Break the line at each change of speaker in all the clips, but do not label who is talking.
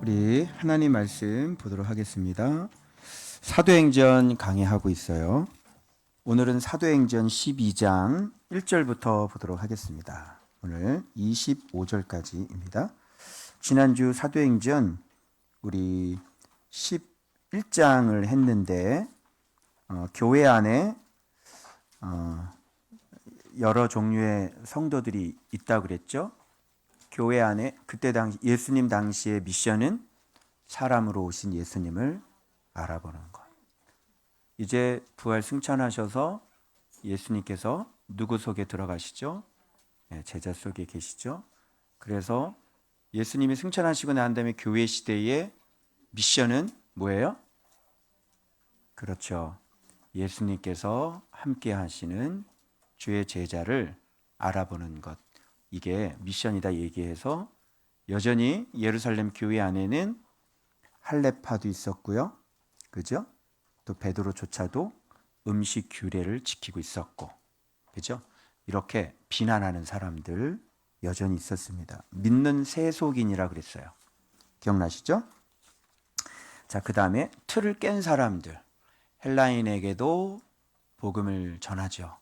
우리 하나님 말씀 보도록 하겠습니다. 사도행전 강의하고 있어요. 오늘은 사도행전 12장 1절부터 보도록 하겠습니다. 오늘 25절까지입니다. 지난주 사도행전 우리 11장을 했는데 교회 안에 여러 종류의 성도들이 있다고 그랬죠. 교회 안에 그때 당시 예수님 당시의 미션은 사람으로 오신 예수님을 알아보는 것. 이제 부활 승천하셔서 예수님께서 누구 속에 들어가시죠? 제자 속에 계시죠. 그래서 예수님이 승천하시고 난 다음에 교회 시대의 미션은 뭐예요? 그렇죠. 예수님께서 함께 하시는 주의 제자를 알아보는 것. 이게 미션이다 얘기해서 여전히 예루살렘 교회 안에는 할례파도 있었고요. 그죠? 또 베드로조차도 음식 규례를 지키고 있었고. 그죠? 이렇게 비난하는 사람들 여전히 있었습니다. 믿는 세속인이라 그랬어요. 기억나시죠? 자, 그다음에 틀을 깬 사람들. 헬라인에게도 복음을 전하죠.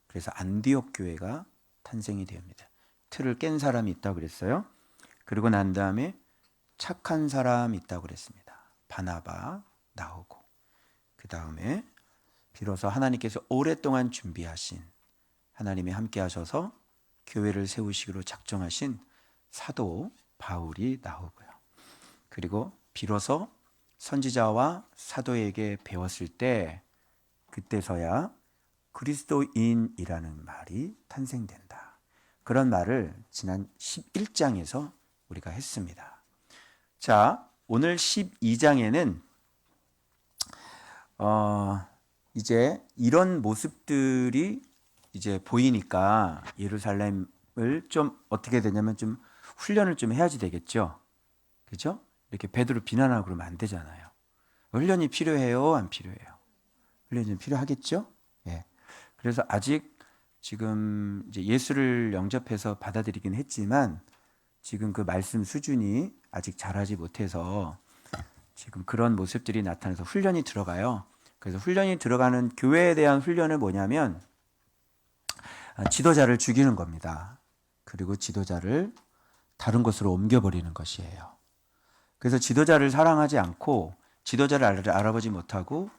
그래서 안디옥 교회가 탄생이 됩니다. 틀을 깬 사람이 있다고 그랬어요. 그리고 난 다음에 착한 사람이 있다고 그랬습니다. 바나바 나오고, 그 다음에 비로소 하나님께서 오랫동안 준비하신, 하나님이 함께 하셔서 교회를 세우시기로 작정하신 사도 바울이 나오고요. 그리고 비로소 선지자와 사도에게 배웠을 때 그때서야 그리스도인이라는 말이 탄생된다. 그런 말을 지난 11장에서 우리가 했습니다. 자, 오늘 12장에는 이제 이런 모습들이 이제 보이니까 예루살렘을 좀 어떻게 되냐면 좀 훈련을 좀 해야지 되겠죠. 그죠? 이렇게 베드로 비난하고 그러면 안 되잖아요. 훈련이 필요해요? 안 필요해요? 훈련이 좀 필요하겠죠? 예. 그래서 아직 지금 이제 예수를 영접해서 받아들이긴 했지만 지금 그 말씀 수준이 아직 잘하지 못해서 지금 그런 모습들이 나타나서 훈련이 들어가요. 그래서 훈련이 들어가는 교회에 대한 훈련은 뭐냐면 지도자를 죽이는 겁니다. 그리고 지도자를 다른 곳으로 옮겨버리는 것이에요. 그래서 지도자를 사랑하지 않고 지도자를 알아보지 못하고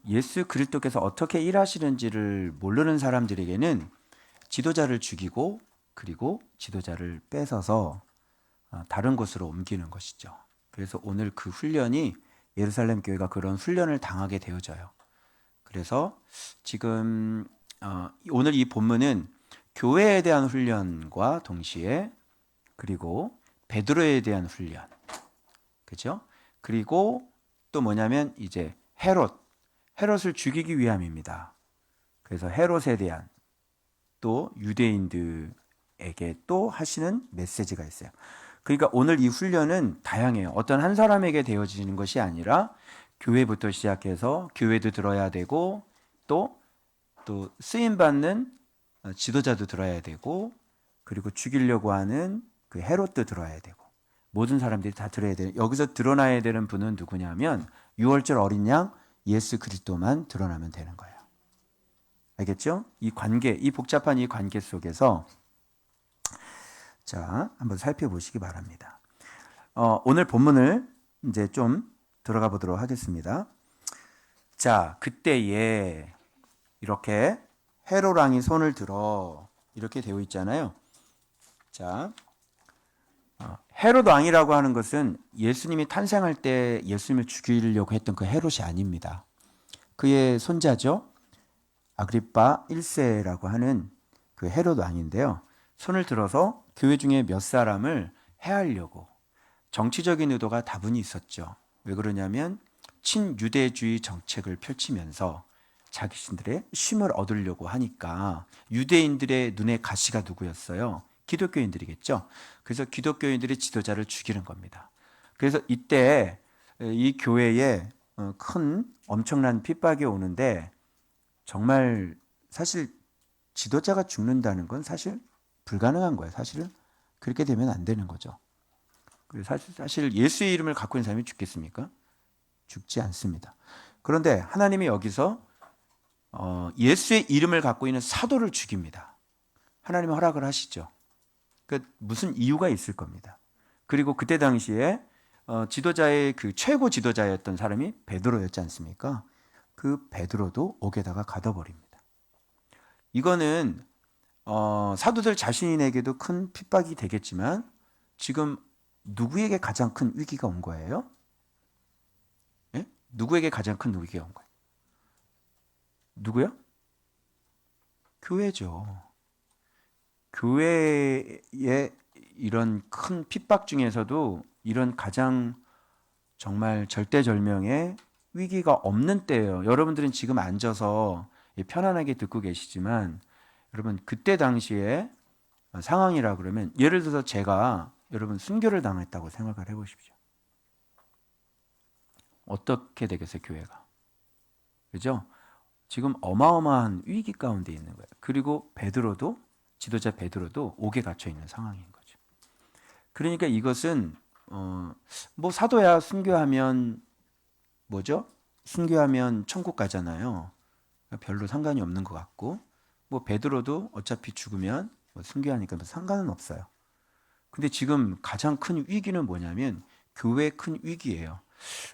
예수 그리스도께서 어떻게 일하시는지를 모르는 사람들에게는 지도자를 죽이고 그리고 지도자를 뺏어서 다른 곳으로 옮기는 것이죠. 그래서 오늘 그 훈련이 예루살렘 교회가 그런 훈련을 당하게 되어져요. 그래서 지금 오늘 이 본문은 교회에 대한 훈련과 동시에 그리고 베드로에 대한 훈련, 그죠? 그리고 또 뭐냐면 이제 헤롯을 죽이기 위함입니다. 그래서 헤롯에 대한 또 유대인들에게 또 하시는 메시지가 있어요. 그러니까 오늘 이 훈련은 다양해요. 어떤 한 사람에게 되어지는 것이 아니라 교회부터 시작해서 교회도 들어야 되고 또 쓰임받는 지도자도 들어야 되고 그리고 죽이려고 하는 그 헤롯도 들어야 되고 모든 사람들이 다 들어야 돼요. 여기서 드러나야 되는 분은 누구냐면 6월절 어린 양 예수 그리스도만 드러나면 되는 거예요. 알겠죠? 이 관계, 이 복잡한 이 관계 속에서 자, 한번 살펴보시기 바랍니다. 오늘 본문을 이제 좀 들어가 보도록 하겠습니다. 자, 그때에 이렇게 헤롯 왕이 손을 들어 이렇게 되어 있잖아요. 자, 헤롯 왕이라고 하는 것은 예수님이 탄생할 때 예수님을 죽이려고 했던 그 헤롯이 아닙니다. 그의 손자죠. 아그리파 1세라고 하는 그 헤롯 왕인데요. 손을 들어서 교회 중에 몇 사람을 해하려고 정치적인 의도가 다분히 있었죠. 왜 그러냐면 친유대주의 정책을 펼치면서 자신들의 쉼을 얻으려고 하니까 유대인들의 눈에 가시가 누구였어요? 기독교인들이겠죠. 그래서 기독교인들이 지도자를 죽이는 겁니다. 그래서 이때 이 교회에 큰 엄청난 핍박이 오는데 정말 사실 지도자가 죽는다는 건 사실 불가능한 거예요. 사실은 그렇게 되면 안 되는 거죠. 사실 예수의 이름을 갖고 있는 사람이 죽겠습니까? 죽지 않습니다. 그런데 하나님이 여기서 예수의 이름을 갖고 있는 사도를 죽입니다. 하나님이 허락을 하시죠. 그 무슨 이유가 있을 겁니다. 그리고 그때 당시에 지도자의 그 최고 지도자였던 사람이 베드로였지 않습니까? 그 베드로도 옥에다가 가둬버립니다. 이거는 사도들 자신에게도 큰 핍박이 되겠지만 지금 누구에게 가장 큰 위기가 온 거예요? 예? 누구에게 가장 큰 위기가 온 거예요? 누구요? 교회죠. 교회의 이런 큰 핍박 중에서도 이런 가장 정말 절대절명의 위기가 없는 때예요. 여러분들은 지금 앉아서 편안하게 듣고 계시지만 여러분 그때 당시에 상황이라 그러면 예를 들어서 제가 여러분 순교를 당했다고 생각을 해보십시오. 어떻게 되겠어요, 교회가? 그죠? 지금 어마어마한 위기 가운데 있는 거예요. 그리고 베드로도 지도자 베드로도 옥에 갇혀 있는 상황인 거죠. 그러니까 이것은 뭐 사도야 순교하면 뭐죠? 순교하면 천국 가잖아요. 별로 상관이 없는 것 같고 뭐 베드로도 어차피 죽으면 뭐 순교하니까 뭐 상관은 없어요. 근데 지금 가장 큰 위기는 뭐냐면 교회의 큰 위기예요.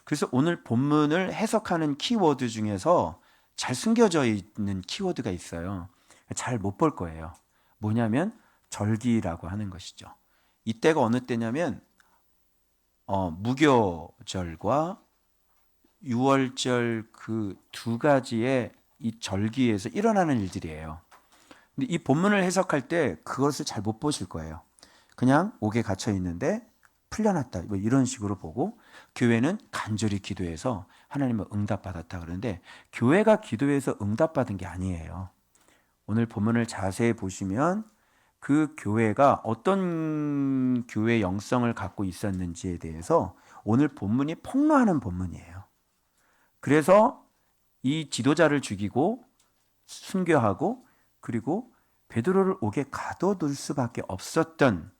그래서 오늘 본문을 해석하는 키워드 중에서 잘 숨겨져 있는 키워드가 있어요. 잘 못 볼 거예요. 뭐냐면 절기라고 하는 것이죠. 이때가 어느 때냐면 무교절과 유월절 그 두 가지의 이 절기에서 일어나는 일들이에요. 근데 이 본문을 해석할 때 그것을 잘 못 보실 거예요. 그냥 옥에 갇혀 있는데 풀려났다 뭐 이런 식으로 보고 교회는 간절히 기도해서 하나님을 응답받았다 그러는데 교회가 기도해서 응답받은 게 아니에요. 오늘 본문을 자세히 보시면 그 교회가 어떤 교회 영성을 갖고 있었는지에 대해서 오늘 본문이 폭로하는 본문이에요. 그래서 이 지도자를 죽이고 순교하고 그리고 베드로를 옥에 가둬둘 수밖에 없었던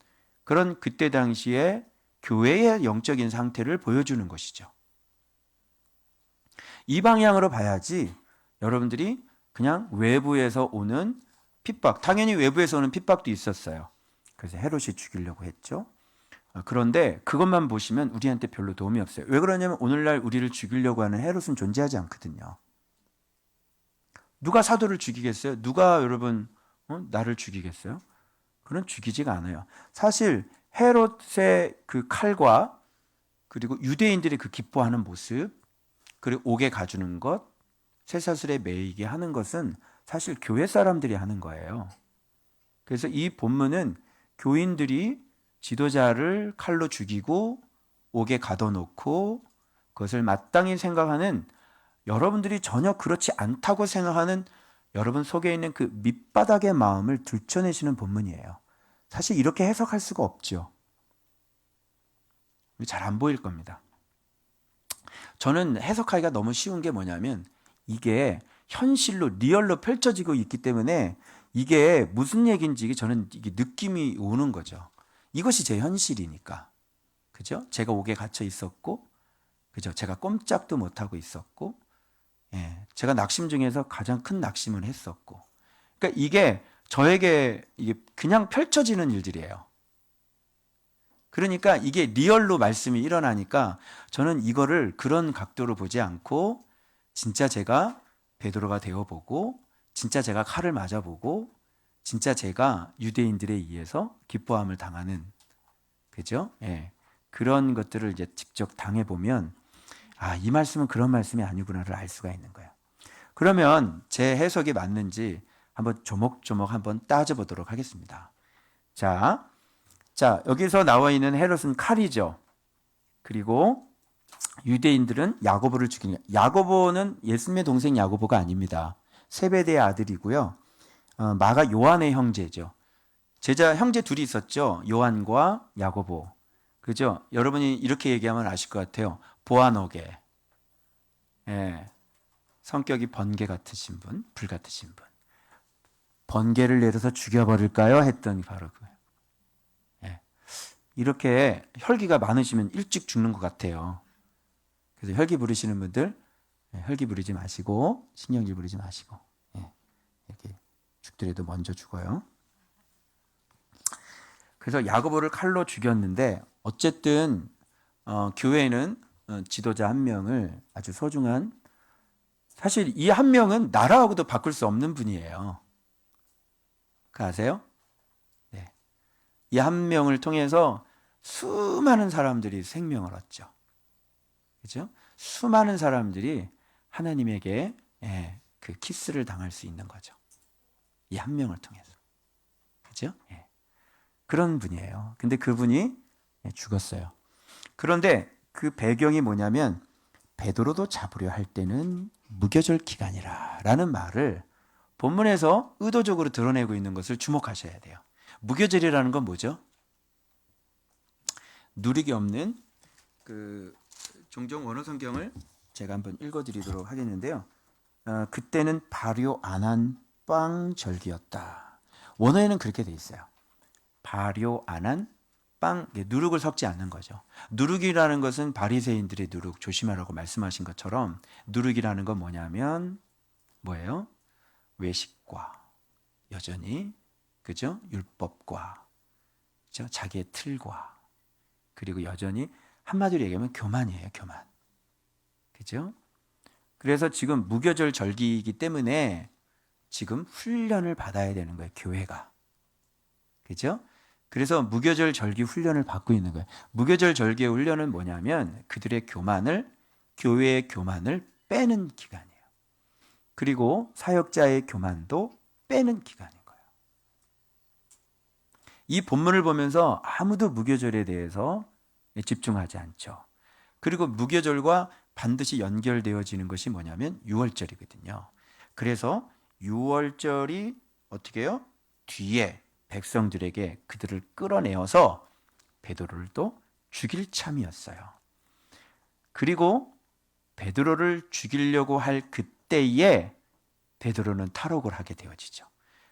그런 그때 당시에 교회의 영적인 상태를 보여주는 것이죠. 이 방향으로 봐야지 여러분들이 그냥 외부에서 오는 핍박, 당연히 외부에서 오는 핍박도 있었어요. 그래서 헤롯이 죽이려고 했죠. 그런데 그것만 보시면 우리한테 별로 도움이 없어요. 왜 그러냐면 오늘날 우리를 죽이려고 하는 헤롯은 존재하지 않거든요. 누가 사도를 죽이겠어요? 누가 여러분 나를 죽이겠어요? 그런 죽이지가 않아요. 사실 헤롯의 그 칼과 그리고 유대인들이 그 기뻐하는 모습 그리고 옥에 가주는 것 쇠사슬에 매이게 하는 것은 사실 교회 사람들이 하는 거예요. 그래서 이 본문은 교인들이 지도자를 칼로 죽이고 옥에 가둬놓고 그것을 마땅히 생각하는 여러분들이 전혀 그렇지 않다고 생각하는 여러분 속에 있는 그 밑바닥의 마음을 들춰내시는 본문이에요. 사실 이렇게 해석할 수가 없죠. 잘 안 보일 겁니다. 저는 해석하기가 너무 쉬운 게 뭐냐면 이게 현실로 리얼로 펼쳐지고 있기 때문에 이게 무슨 얘기인지 저는 이게 느낌이 오는 거죠. 이것이 제 현실이니까. 그죠? 제가 옥에 갇혀 있었고, 그죠? 제가 꼼짝도 못하고 있었고, 예, 제가 낙심 중에서 가장 큰 낙심을 했었고. 그러니까 이게 저에게 이게 그냥 펼쳐지는 일들이에요. 그러니까 이게 리얼로 말씀이 일어나니까 저는 이거를 그런 각도로 보지 않고 진짜 제가 베드로가 되어보고 진짜 제가 칼을 맞아보고 진짜 제가 유대인들에 의해서 기뻐함을 당하는 그죠? 예. 그런 것들을 이제 직접 당해보면 아, 이 말씀은 그런 말씀이 아니구나를 알 수가 있는 거예요. 그러면 제 해석이 맞는지 한번 조목조목 한번 따져보도록 하겠습니다. 자, 여기서 나와 있는 헤롯은 칼이죠. 그리고 유대인들은 야고보를 죽이는 야고보는 예수님의 동생 야고보가 아닙니다. 세베대의 아들이고요. 마가 요한의 형제죠. 제자 형제 둘이 있었죠. 요한과 야고보. 그죠? 여러분이 이렇게 얘기하면 아실 것 같아요. 보아너게. 예. 성격이 번개 같으신 분, 불 같으신 분. 번개를 내려서 죽여버릴까요? 했더니 바로 그거예요. 예. 이렇게 혈기가 많으시면 일찍 죽는 것 같아요. 그래서 혈기 부리시는 분들 혈기 부리지 마시고 신경질 부리지 마시고 이렇게 죽더라도 먼저 죽어요. 그래서 야고보를 칼로 죽였는데 어쨌든 교회는 지도자 한 명을 아주 소중한, 사실 이 한 명은 나라하고도 바꿀 수 없는 분이에요. 그 아세요? 네. 이 한 명을 통해서 수많은 사람들이 생명을 얻죠. 그죠? 수많은 사람들이 하나님에게 그 키스를 당할 수 있는 거죠. 이 한 명을 통해서. 그죠? 그런 분이에요. 근데 그분이 죽었어요. 그런데 그 배경이 뭐냐면 베드로도 잡으려 할 때는 무교절 기간이라 라는 말을 본문에서 의도적으로 드러내고 있는 것을 주목하셔야 돼요. 무교절이라는 건 뭐죠? 누룩이 없는 종종 원어 성경을 제가 한번 읽어드리도록 하겠는데요. 그때는 발효 안 한 빵 절기였다. 원어에는 그렇게 돼 있어요. 발효 안 한 빵, 누룩을 섞지 않는 거죠. 누룩이라는 것은 바리새인들의 누룩, 조심하라고 말씀하신 것처럼 누룩이라는 건 뭐냐면 뭐예요? 외식과 여전히 그죠? 율법과 그죠? 자기의 틀과 그리고 여전히 한마디로 얘기하면 교만이에요. 교만. 그죠? 그래서 지금 무교절 절기이기 때문에 지금 훈련을 받아야 되는 거예요. 교회가. 그죠? 그래서 무교절 절기 훈련을 받고 있는 거예요. 무교절 절기의 훈련은 뭐냐면 그들의 교만을, 교회의 교만을 빼는 기간이에요. 그리고 사역자의 교만도 빼는 기간인 거예요. 이 본문을 보면서 아무도 무교절에 대해서 집중하지 않죠. 그리고 무교절과 반드시 연결되어지는 것이 뭐냐면 유월절이거든요. 그래서 유월절이 어떻게 해요? 뒤에 백성들에게 그들을 끌어내어서 베드로를 또 죽일 참이었어요. 그리고 베드로를 죽이려고 할 그때에 베드로는 탈옥을 하게 되어지죠.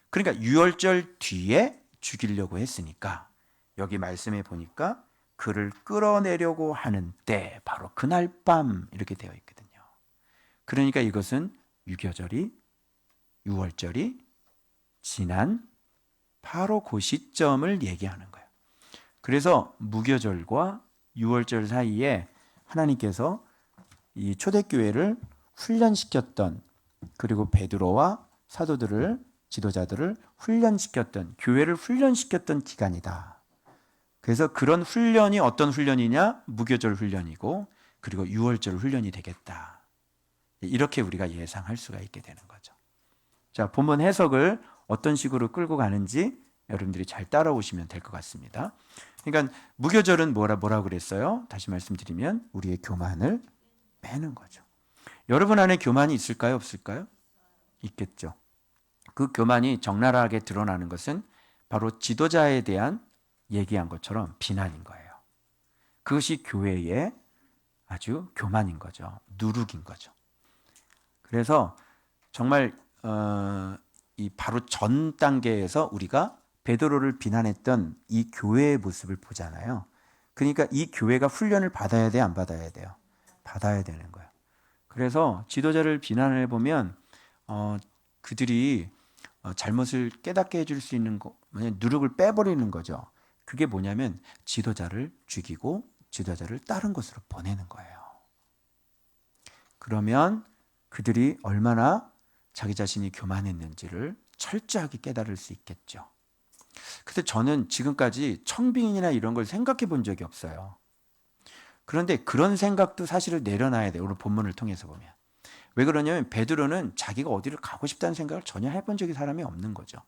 그러니까 유월절 뒤에 죽이려고 했으니까 여기 말씀에 보니까 그를 끌어내려고 하는 때 바로 그날 밤 이렇게 되어 있거든요. 그러니까 이것은 유월절이 지난 바로 그 시점을 얘기하는 거예요. 그래서 무교절과 유월절 사이에 하나님께서 이 초대교회를 훈련시켰던, 그리고 베드로와 사도들을, 지도자들을 훈련시켰던, 교회를 훈련시켰던 기간이다. 그래서 그런 훈련이 어떤 훈련이냐? 무교절 훈련이고 그리고 유월절 훈련이 되겠다. 이렇게 우리가 예상할 수가 있게 되는 거죠. 자, 본문 해석을 어떤 식으로 끌고 가는지 여러분들이 잘 따라오시면 될 것 같습니다. 그러니까 무교절은 뭐라고 그랬어요? 다시 말씀드리면 우리의 교만을 빼는 거죠. 여러분 안에 교만이 있을까요? 없을까요? 있겠죠. 그 교만이 적나라하게 드러나는 것은 바로 지도자에 대한 얘기한 것처럼 비난인 거예요. 그것이 교회의 아주 교만인 거죠. 누룩인 거죠. 그래서 정말 이 바로 전 단계에서 우리가 베드로를 비난했던 이 교회의 모습을 보잖아요. 그러니까 이 교회가 훈련을 받아야 돼, 안 받아야 돼요? 받아야 되는 거예요. 그래서 지도자를 비난을 해보면 그들이 잘못을 깨닫게 해줄 수 있는 거, 누룩을 빼버리는 거죠. 그게 뭐냐면 지도자를 죽이고 지도자를 다른 곳으로 보내는 거예요. 그러면 그들이 얼마나 자기 자신이 교만했는지를 철저하게 깨달을 수 있겠죠. 근데 저는 지금까지 청빙이나 이런 걸 생각해 본 적이 없어요. 그런데 그런 생각도 사실을 내려놔야 돼요. 오늘 본문을 통해서 보면. 왜 그러냐면 베드로는 자기가 어디를 가고 싶다는 생각을 전혀 해본 적이 사람이 없는 거죠.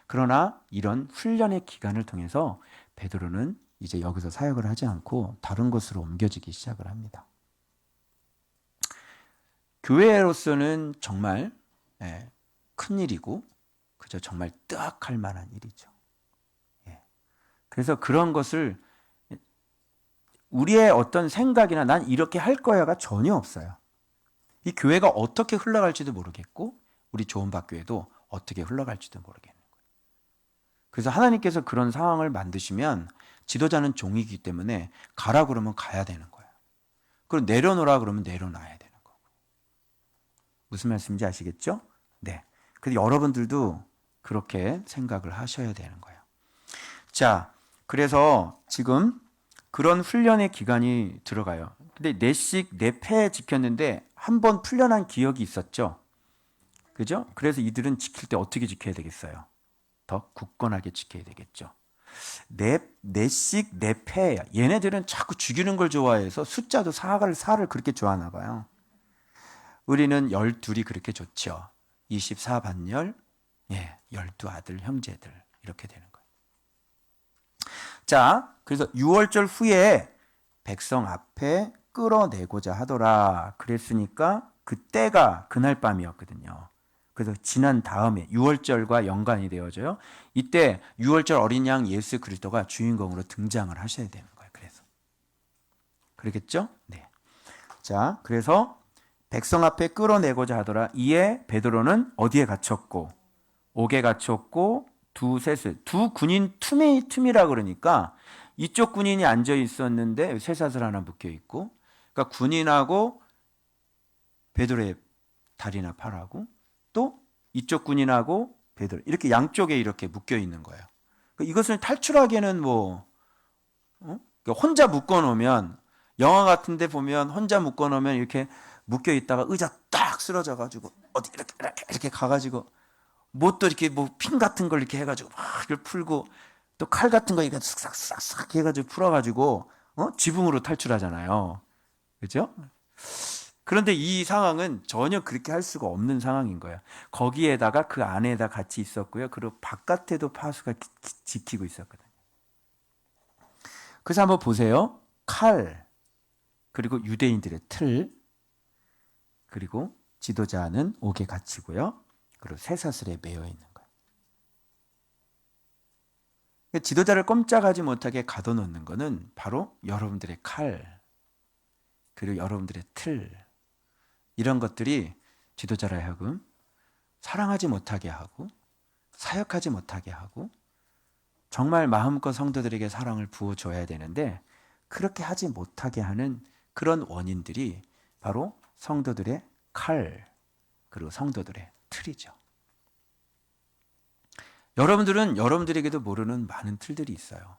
그러나 이런 훈련의 기간을 통해서 베드로는 이제 여기서 사역을 하지 않고 다른 곳으로 옮겨지기 시작을 합니다. 교회로서는 정말 큰 일이고 그저 정말 뜨악할 만한 일이죠. 그래서 그런 것을 우리의 어떤 생각이나 난 이렇게 할 거야가 전혀 없어요. 이 교회가 어떻게 흘러갈지도 모르겠고 우리 조은박교회도 어떻게 흘러갈지도 모르겠는 거예요. 그래서 하나님께서 그런 상황을 만드시면 지도자는 종이기 때문에 가라 그러면 가야 되는 거예요. 그리고 내려놓으라 그러면 내려놔야 되는 거고. 무슨 말씀인지 아시겠죠? 네. 그래서 여러분들도 그렇게 생각을 하셔야 되는 거예요. 자, 그래서 지금 그런 훈련의 기간이 들어가요. 근데 내식, 내패 지켰는데 한 번 풀려난 기억이 있었죠. 그죠? 그래서 이들은 지킬 때 어떻게 지켜야 되겠어요? 더 굳건하게 지켜야 되겠죠. 내식, 내패. 얘네들은 자꾸 죽이는 걸 좋아해서 숫자도 4를 그렇게 좋아하나 봐요. 우리는 12이 그렇게 좋죠. 24반열, 12 아들, 형제들. 이렇게 되는 거예요. 자, 그래서 6월절 후에 백성 앞에 끌어내고자 하더라. 그랬으니까 그때가 그날 밤이었거든요. 그래서 지난 다음에 6월절과 연관이 되어져요. 이때 6월절 어린 양 예수 그리스도가 주인공으로 등장을 하셔야 되는 거예요. 그래서 그러겠죠? 네. 자, 그래서 백성 앞에 끌어내고자 하더라. 이에 베드로는 어디에 갇혔고 옥에 갇혔고 두 군인 틈이라 그러니까 이쪽 군인이 앉아 있었는데 쇠사슬 하나 묶여 있고, 그러니까 군인하고 베드로의 다리나 팔하고 또 이쪽 군인하고 베드로 이렇게 양쪽에 이렇게 묶여 있는 거예요. 그러니까 이것을 탈출하기에는 그러니까 혼자 묶어 놓으면, 영화 같은데 보면 혼자 묶어 놓으면 이렇게 묶여 있다가 의자 딱 쓰러져 가지고 어디 이렇게 가가지고 뭐 또 이렇게 핀 같은 걸 이렇게 해가지고 막 이걸 풀고 또 칼 같은 거 이렇게 싹싹싹 해가지고 풀어가지고 지붕으로 탈출하잖아요. 그죠? 그런데 이 상황은 전혀 그렇게 할 수가 없는 상황인 거예요. 거기에다가 그 안에다 같이 있었고요. 그리고 바깥에도 파수가 지키고 있었거든요. 그래서 한번 보세요. 칼, 그리고 유대인들의 틀, 그리고 지도자는 옥에 갇히고요. 그리고 쇠사슬에 매여 있는 거예요. 지도자를 꼼짝하지 못하게 가둬놓는 것은 바로 여러분들의 칼, 그리고 여러분들의 틀, 이런 것들이 지도자라 하여금 사랑하지 못하게 하고 사역하지 못하게 하고 정말 마음껏 성도들에게 사랑을 부어줘야 되는데 그렇게 하지 못하게 하는 그런 원인들이 바로 성도들의 칼, 그리고 성도들의 틀이죠. 여러분들은 여러분들에게도 모르는 많은 틀들이 있어요.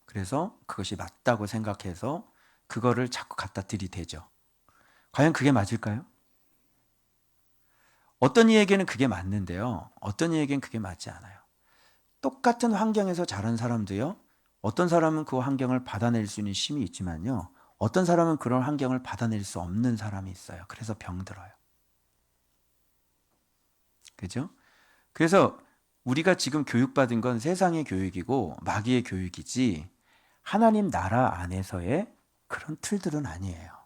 그래서 그것이 맞다고 생각해서 그거를 자꾸 갖다 들이대죠. 과연 그게 맞을까요? 어떤 이에게는 그게 맞는데요. 어떤 이에게는 그게 맞지 않아요. 똑같은 환경에서 자란 사람도요. 어떤 사람은 그 환경을 받아낼 수 있는 힘이 있지만요. 어떤 사람은 그런 환경을 받아낼 수 없는 사람이 있어요. 그래서 병들어요. 그죠? 그래서 우리가 지금 교육받은 건 세상의 교육이고 마귀의 교육이지 하나님 나라 안에서의 그런 틀들은 아니에요.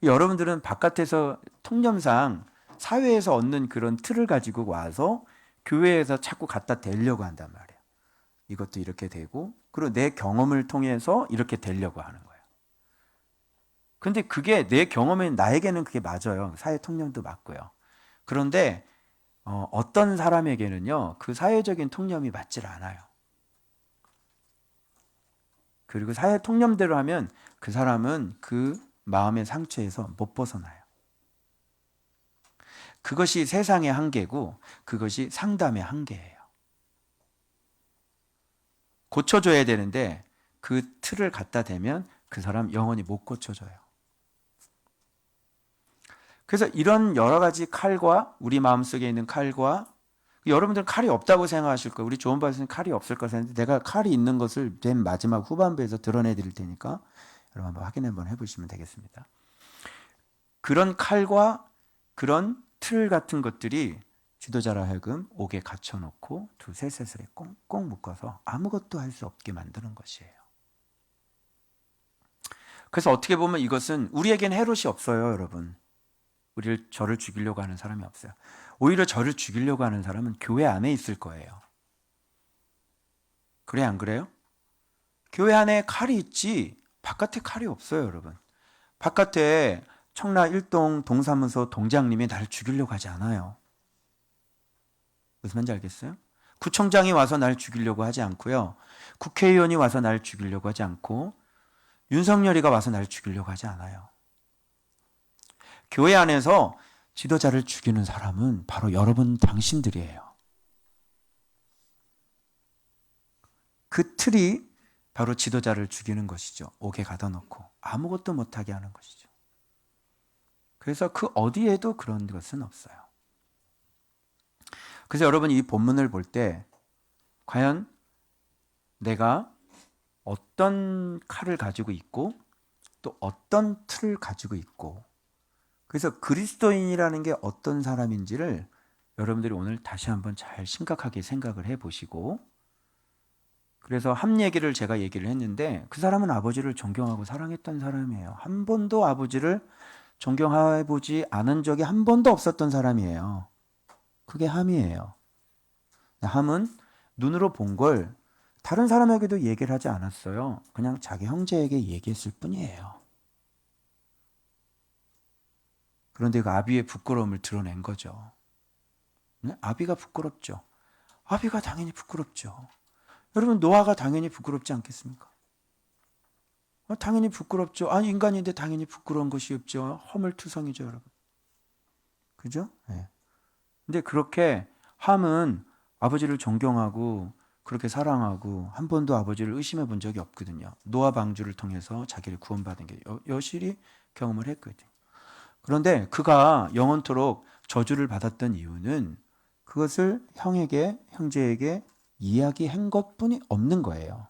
여러분들은 바깥에서 통념상 사회에서 얻는 그런 틀을 가지고 와서 교회에서 자꾸 갖다 대려고 한단 말이에요. 이것도 이렇게 되고, 그리고 내 경험을 통해서 이렇게 되려고 하는 거예요. 근데 그게 내 경험에 나에게는 그게 맞아요. 사회 통념도 맞고요. 그런데 어떤 사람에게는요, 그 사회적인 통념이 맞질 않아요. 그리고 사회 통념대로 하면 그 사람은 그 마음의 상처에서 못 벗어나요. 그것이 세상의 한계고 그것이 상담의 한계예요. 고쳐줘야 되는데 그 틀을 갖다 대면 그 사람 영원히 못 고쳐줘요. 그래서 이런 여러 가지 칼과 우리 마음속에 있는 칼과, 여러분들은 칼이 없다고 생각하실 거예요. 우리 조은 박사님 칼이 없을 거 생각했는데 내가 칼이 있는 것을 맨 마지막 후반부에서 드러내 드릴 테니까 여러분 한번 확인 한번 해보시면 되겠습니다. 그런 칼과 그런 틀 같은 것들이 지도자라 하여금 옥에 갇혀놓고 두세 쇠슬에 꽁꽁 묶어서 아무것도 할 수 없게 만드는 것이에요. 그래서 어떻게 보면 이것은 우리에겐 해롯이 없어요, 여러분. 저를 죽이려고 하는 사람이 없어요. 오히려 저를 죽이려고 하는 사람은 교회 안에 있을 거예요. 그래, 안 그래요? 교회 안에 칼이 있지 바깥에 칼이 없어요, 여러분. 바깥에 청라 1동 동사무소 동장님이 나를 죽이려고 하지 않아요. 무슨 말인지 알겠어요? 구청장이 와서 날 죽이려고 하지 않고요. 국회의원이 와서 날 죽이려고 하지 않고 윤석열이가 와서 날 죽이려고 하지 않아요. 교회 안에서 지도자를 죽이는 사람은 바로 여러분 당신들이에요. 그 틀이 바로 지도자를 죽이는 것이죠. 옥에 가둬놓고 아무것도 못하게 하는 것이죠. 그래서 그 어디에도 그런 것은 없어요. 그래서 여러분이 이 본문을 볼 때 과연 내가 어떤 칼을 가지고 있고 또 어떤 틀을 가지고 있고, 그래서 그리스도인이라는 게 어떤 사람인지를 여러분들이 오늘 다시 한번 잘 심각하게 생각을 해보시고, 그래서 함 얘기를 제가 얘기를 했는데 그 사람은 아버지를 존경하고 사랑했던 사람이에요. 한 번도 아버지를 존경해보지 않은 적이 한 번도 없었던 사람이에요. 그게 함이에요. 함은 눈으로 본 걸 다른 사람에게도 얘기를 하지 않았어요. 그냥 자기 형제에게 얘기했을 뿐이에요. 그런데 그 아비의 부끄러움을 드러낸 거죠. 아비가 부끄럽죠. 아비가 당연히 부끄럽죠. 여러분, 노아가 당연히 부끄럽지 않겠습니까? 당연히 부끄럽죠. 아니, 인간인데 당연히 부끄러운 것이 없죠. 허물투성이죠, 여러분. 그죠? 네. 근데 그렇게 함은 아버지를 존경하고 그렇게 사랑하고 한 번도 아버지를 의심해 본 적이 없거든요. 노아 방주를 통해서 자기를 구원받은 게 여실히 경험을 했거든요. 그런데 그가 영원토록 저주를 받았던 이유는 그것을 형제에게 이야기한 것뿐이 없는 거예요.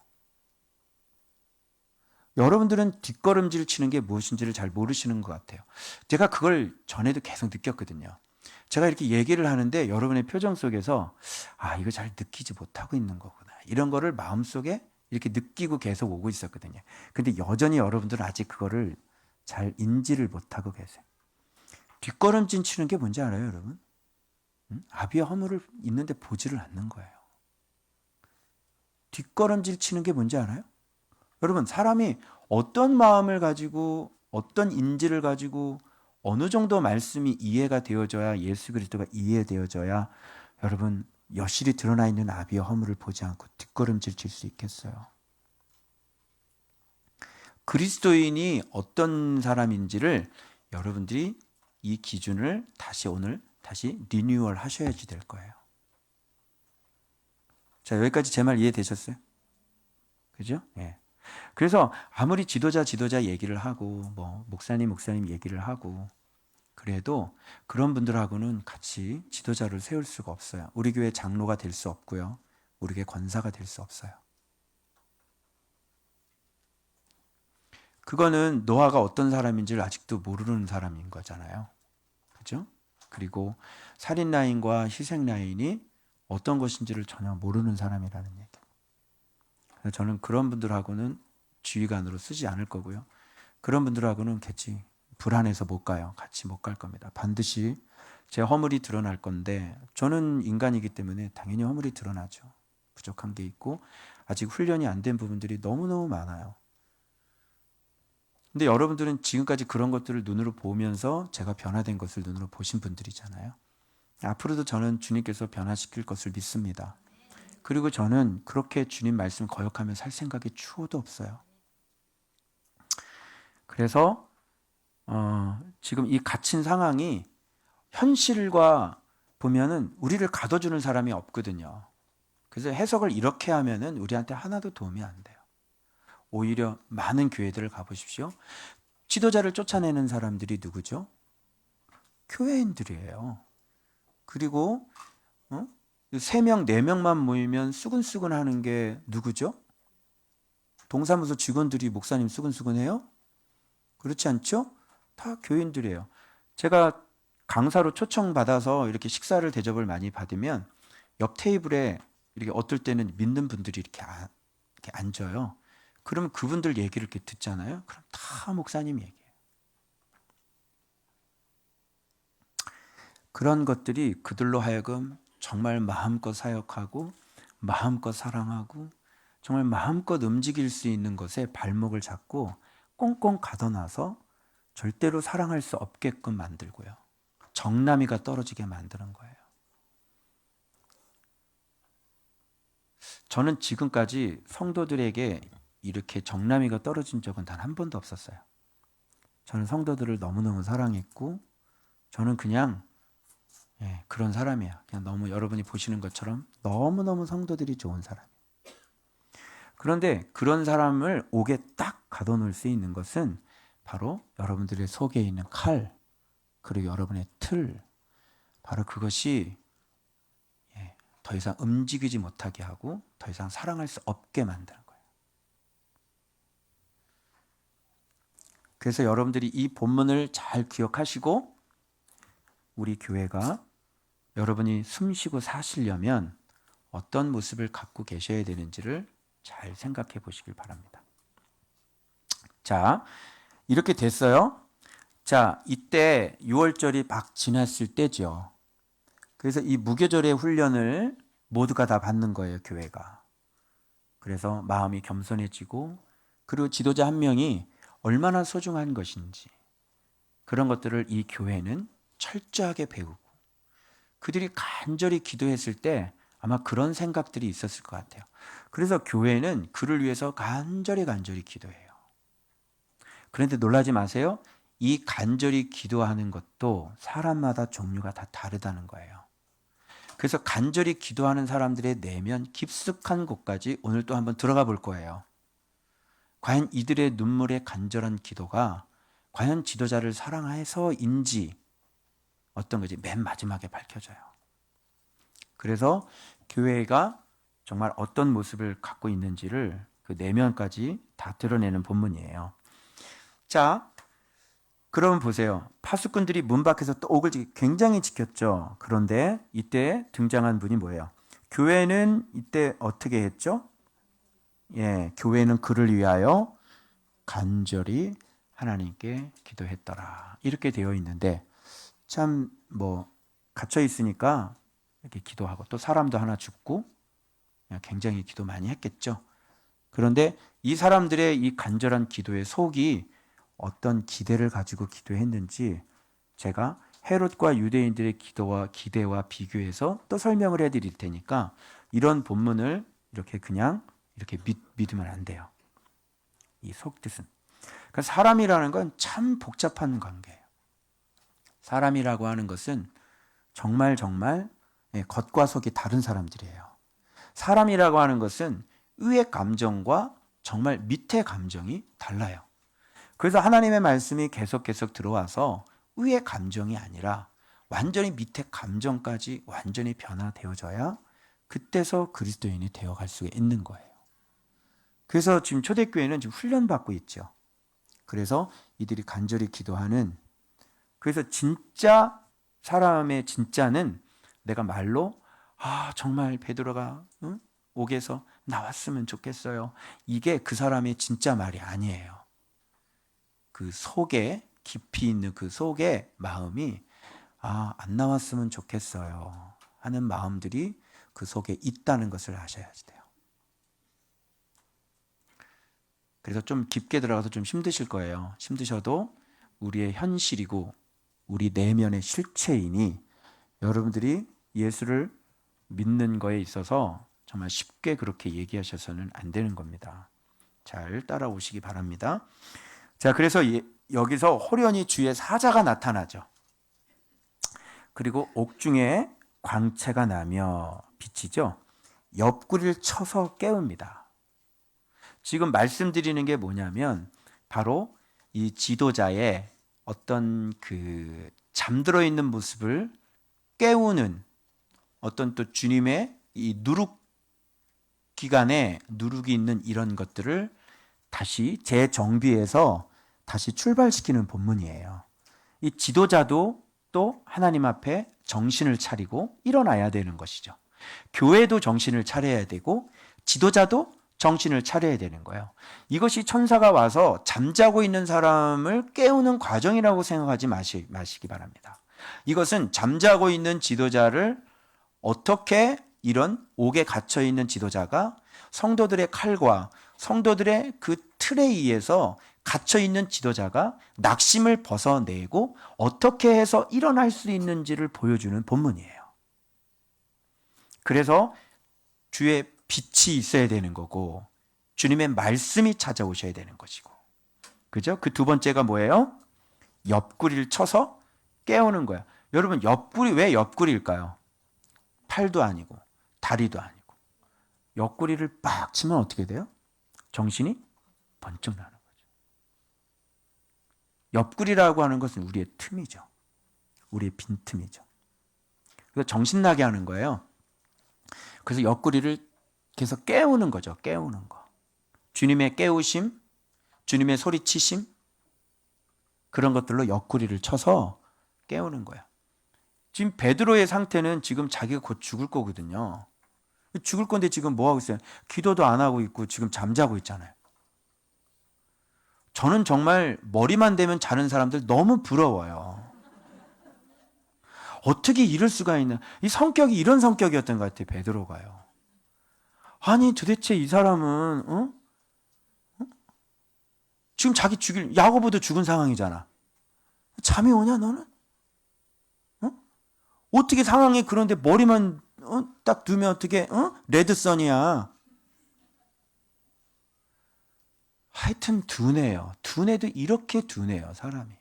여러분들은 뒷걸음질 치는 게 무엇인지를 잘 모르시는 것 같아요. 제가 그걸 전에도 계속 느꼈거든요. 제가 이렇게 얘기를 하는데 여러분의 표정 속에서 이거 잘 느끼지 못하고 있는 거구나, 이런 거를 마음속에 이렇게 느끼고 계속 오고 있었거든요. 근데 여전히 여러분들은 아직 그거를 잘 인지를 못하고 계세요. 뒷걸음질 치는 게 뭔지 알아요, 여러분? 아비의 허물을 있는데 보지를 않는 거예요. 뒷걸음질 치는 게 뭔지 알아요? 여러분, 사람이 어떤 마음을 가지고 어떤 인지를 가지고 어느 정도 말씀이 이해가 되어져야, 예수 그리스도가 이해되어져야 여러분 여실히 드러나 있는 아비의 허물을 보지 않고 뒷걸음질 칠 수 있겠어요? 그리스도인이 어떤 사람인지를 여러분들이 이 기준을 오늘 다시 리뉴얼 하셔야지 될 거예요. 자, 여기까지 제 말 이해되셨어요? 그죠? 예. 그래서 아무리 지도자 얘기를 하고 목사님 얘기를 하고 그래도 그런 분들하고는 같이 지도자를 세울 수가 없어요. 우리 교회 장로가 될 수 없고요. 우리 교회 권사가 될 수 없어요. 그거는 노아가 어떤 사람인지를 아직도 모르는 사람인 거잖아요. 그죠? 그리고 살인 라인과 희생 라인이 어떤 것인지를 전혀 모르는 사람이라는 얘기. 그래서 저는 그런 분들하고는 지휘관으로 쓰지 않을 거고요. 그런 분들하고는 같이 불안해서 못 가요. 같이 못 갈 겁니다. 반드시 제 허물이 드러날 건데, 저는 인간이기 때문에 당연히 허물이 드러나죠. 부족한 게 있고 아직 훈련이 안 된 부분들이 너무너무 많아요. 근데 여러분들은 지금까지 그런 것들을 눈으로 보면서 제가 변화된 것을 눈으로 보신 분들이잖아요. 앞으로도 저는 주님께서 변화시킬 것을 믿습니다. 그리고 저는 그렇게 주님 말씀 거역하며 살 생각이 추호도 없어요. 그래서 지금 이 갇힌 상황이 현실과 보면은 우리를 가둬주는 사람이 없거든요. 그래서 해석을 이렇게 하면은 우리한테 하나도 도움이 안 돼요. 오히려 많은 교회들을 가보십시오. 지도자를 쫓아내는 사람들이 누구죠? 교회인들이에요. 그리고 3명, 4명만 모이면 수근수근 하는 게 누구죠? 동사무소 직원들이 목사님 수근수근해요? 그렇지 않죠? 다 교인들이에요. 제가 강사로 초청받아서 이렇게 식사를 대접을 많이 받으면 옆 테이블에 이렇게 어떨 때는 믿는 분들이 이렇게 앉아요. 그러면 그분들 얘기를 이렇게 듣잖아요. 그럼 다 목사님 얘기예요. 그런 것들이 그들로 하여금 정말 마음껏 사역하고 마음껏 사랑하고 정말 마음껏 움직일 수 있는 것에 발목을 잡고 꽁꽁 가둬놔서 절대로 사랑할 수 없게끔 만들고요. 정남이가 떨어지게 만드는 거예요. 저는 지금까지 성도들에게 이렇게 정남이가 떨어진 적은 단 한 번도 없었어요. 저는 성도들을 너무너무 사랑했고 저는 그냥 그런 사람이에요. 그냥 너무 여러분이 보시는 것처럼 너무너무 성도들이 좋은 사람이에요. 그런데 그런 사람을 옥에 딱 가둬놓을 수 있는 것은 바로 여러분들의 속에 있는 칼, 그리고 여러분의 틀, 바로 그것이 더 이상 움직이지 못하게 하고 더 이상 사랑할 수 없게 만드는 거예요. 그래서 여러분들이 이 본문을 잘 기억하시고 우리 교회가 여러분이 숨쉬고 사시려면 어떤 모습을 갖고 계셔야 되는지를 잘 생각해 보시길 바랍니다. 자, 이렇게 됐어요. 자, 이때 6월절이 막 지났을 때죠. 그래서 이 무교절의 훈련을 모두가 다 받는 거예요, 교회가. 그래서 마음이 겸손해지고 그리고 지도자 한 명이 얼마나 소중한 것인지 그런 것들을 이 교회는 철저하게 배우고 그들이 간절히 기도했을 때 아마 그런 생각들이 있었을 것 같아요. 그래서 교회는 그를 위해서 간절히 기도해요. 그런데 놀라지 마세요. 이 간절히 기도하는 것도 사람마다 종류가 다 다르다는 거예요. 그래서 간절히 기도하는 사람들의 내면 깊숙한 곳까지 오늘 또 한번 들어가 볼 거예요. 과연 이들의 눈물의 간절한 기도가 과연 지도자를 사랑해서인지 어떤 거지 맨 마지막에 밝혀져요. 그래서 교회가 정말 어떤 모습을 갖고 있는지를 그 내면까지 다 드러내는 본문이에요. 자, 그러면 보세요. 파수꾼들이 문 밖에서 또 옥을 굉장히 지켰죠. 그런데 이때 등장한 분이 뭐예요? 교회는 이때 어떻게 했죠? 교회는 그를 위하여 간절히 하나님께 기도했더라. 이렇게 되어 있는데 참 갇혀 있으니까 이렇게 기도하고 또 사람도 하나 죽고 굉장히 기도 많이 했겠죠. 그런데 이 사람들의 이 간절한 기도의 속이 어떤 기대를 가지고 기도했는지 제가 헤롯과 유대인들의 기대와 비교해서 또 설명을 해드릴 테니까 이런 본문을 이렇게 그냥 이렇게 믿으면 안 돼요. 이 속뜻은. 그러니까 사람이라는 건 참 복잡한 관계예요. 사람이라고 하는 것은 정말 겉과 속이 다른 사람들이에요. 사람이라고 하는 것은 위의 감정과 정말 밑의 감정이 달라요. 그래서 하나님의 말씀이 계속 들어와서 위의 감정이 아니라 완전히 밑에 감정까지 완전히 변화되어져야 그때서 그리스도인이 되어갈 수가 있는 거예요. 그래서 지금 초대교회는 지금 훈련받고 있죠. 그래서 이들이 간절히 기도하는, 그래서 진짜 사람의 진짜는 내가 말로 정말 베드로가 옥에서 나왔으면 좋겠어요. 이게 그 사람의 진짜 말이 아니에요. 그 속에 깊이 있는 그 속에 마음이 안 나왔으면 좋겠어요 하는 마음들이 그 속에 있다는 것을 아셔야 돼요. 그래서 좀 깊게 들어가서 좀 힘드실 거예요. 힘드셔도 우리의 현실이고 우리 내면의 실체이니 여러분들이 예수를 믿는 거에 있어서 정말 쉽게 그렇게 얘기하셔서는 안 되는 겁니다. 잘 따라오시기 바랍니다. 자, 그래서 여기서 호련히 주의 사자가 나타나죠. 그리고 옥중에 광채가 나며 비치죠. 옆구리를 쳐서 깨웁니다. 지금 말씀드리는 게 뭐냐면 바로 이 지도자의 어떤 그 잠들어 있는 모습을 깨우는 어떤 또 주님의 이 누룩 기간에 누룩이 있는 이런 것들을 다시 재정비해서 다시 출발시키는 본문이에요. 이 지도자도 또 하나님 앞에 정신을 차리고 일어나야 되는 것이죠. 교회도 정신을 차려야 되고 지도자도 정신을 차려야 되는 거예요. 이것이 천사가 와서 잠자고 있는 사람을 깨우는 과정이라고 생각하지 마시기 바랍니다. 이것은 잠자고 있는 지도자를 어떻게 이런 옥에 갇혀 있는 지도자가 성도들의 칼과 성도들의 그 틀에 의해서 갇혀 있는 지도자가 낙심을 벗어내고 어떻게 해서 일어날 수 있는지를 보여주는 본문이에요. 그래서 주의 빛이 있어야 되는 거고 주님의 말씀이 찾아오셔야 되는 것이고, 그죠? 그 두 번째가 뭐예요? 옆구리를 쳐서 깨우는 거야. 여러분, 옆구리, 왜 옆구리일까요? 팔도 아니고 다리도 아니고. 옆구리를 빡 치면 어떻게 돼요? 정신이 번쩍 나는 거죠. 옆구리라고 하는 것은 우리의 틈이죠. 우리의 빈틈이죠. 그래서 정신나게 하는 거예요. 그래서 옆구리를 계속 깨우는 거죠. 깨우는 거. 주님의 깨우심, 주님의 소리치심, 그런 것들로 옆구리를 쳐서 깨우는 거야. 지금 베드로의 상태는 지금 자기가 곧 죽을 거거든요. 죽을 건데 지금 뭐 하고 있어요? 기도도 안 하고 있고 지금 잠자고 있잖아요. 저는 정말 머리만 대면 자는 사람들 너무 부러워요. 어떻게 이럴 수가 있나? 이 성격이 이런 성격이었던 것 같아요. 베드로가요. 아니 도대체 이 사람은 지금 자기 죽일, 야고보도 죽은 상황이잖아. 잠이 오냐 너는? 어떻게 상황이 그런데 머리만 딱 두면 어떻게 레드선이야. 하여튼 둔해요. 둔해도 이렇게 둔해요, 사람이.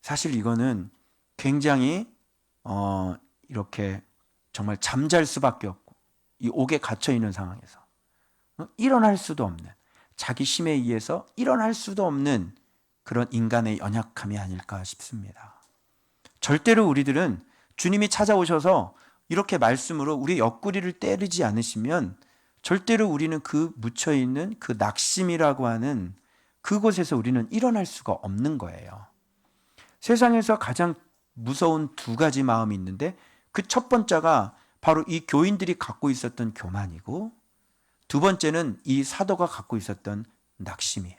사실 이거는 굉장히 이렇게 정말 잠잘 수밖에 없고, 이 옥에 갇혀 있는 상황에서 일어날 수도 없는, 자기 힘에 의해서 일어날 수도 없는 그런 인간의 연약함이 아닐까 싶습니다. 절대로 우리들은 주님이 찾아오셔서 이렇게 말씀으로 우리 옆구리를 때리지 않으시면 절대로 우리는 그 묻혀있는 그 낙심이라고 하는 그곳에서 우리는 일어날 수가 없는 거예요. 세상에서 가장 무서운 두 가지 마음이 있는데 그 첫 번째가 바로 이 교인들이 갖고 있었던 교만이고, 두 번째는 이 사도가 갖고 있었던 낙심이에요.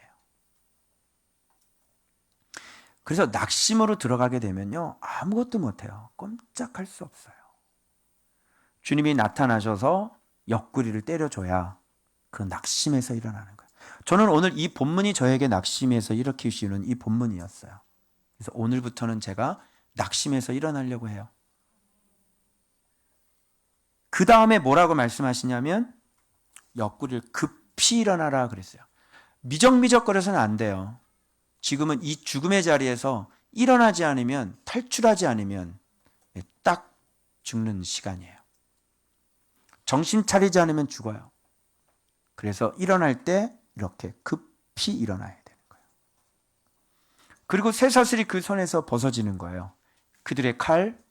그래서 낙심으로 들어가게 되면요, 아무것도 못해요. 꼼짝할 수 없어요. 주님이 나타나셔서 옆구리를 때려줘야 그 낙심에서 일어나는 거예요. 저는 오늘 이 본문이 저에게 낙심에서 일으키시는 이 본문이었어요. 그래서 오늘부터는 제가 낙심에서 일어나려고 해요. 그 다음에 뭐라고 말씀하시냐면 옆구리를 급히 일어나라 그랬어요. 미적미적거려서는 안 돼요. 지금은 이 죽음의 자리에서 일어나지 않으면, 탈출하지 않으면 딱 죽는 시간이에요. 정신 차리지 않으면 죽어요. 그래서 일어날 때 이렇게 급히 일어나야 되는 거예요. 그리고 쇠사슬이 그 손에서 벗어지는 거예요. 그들의 칼,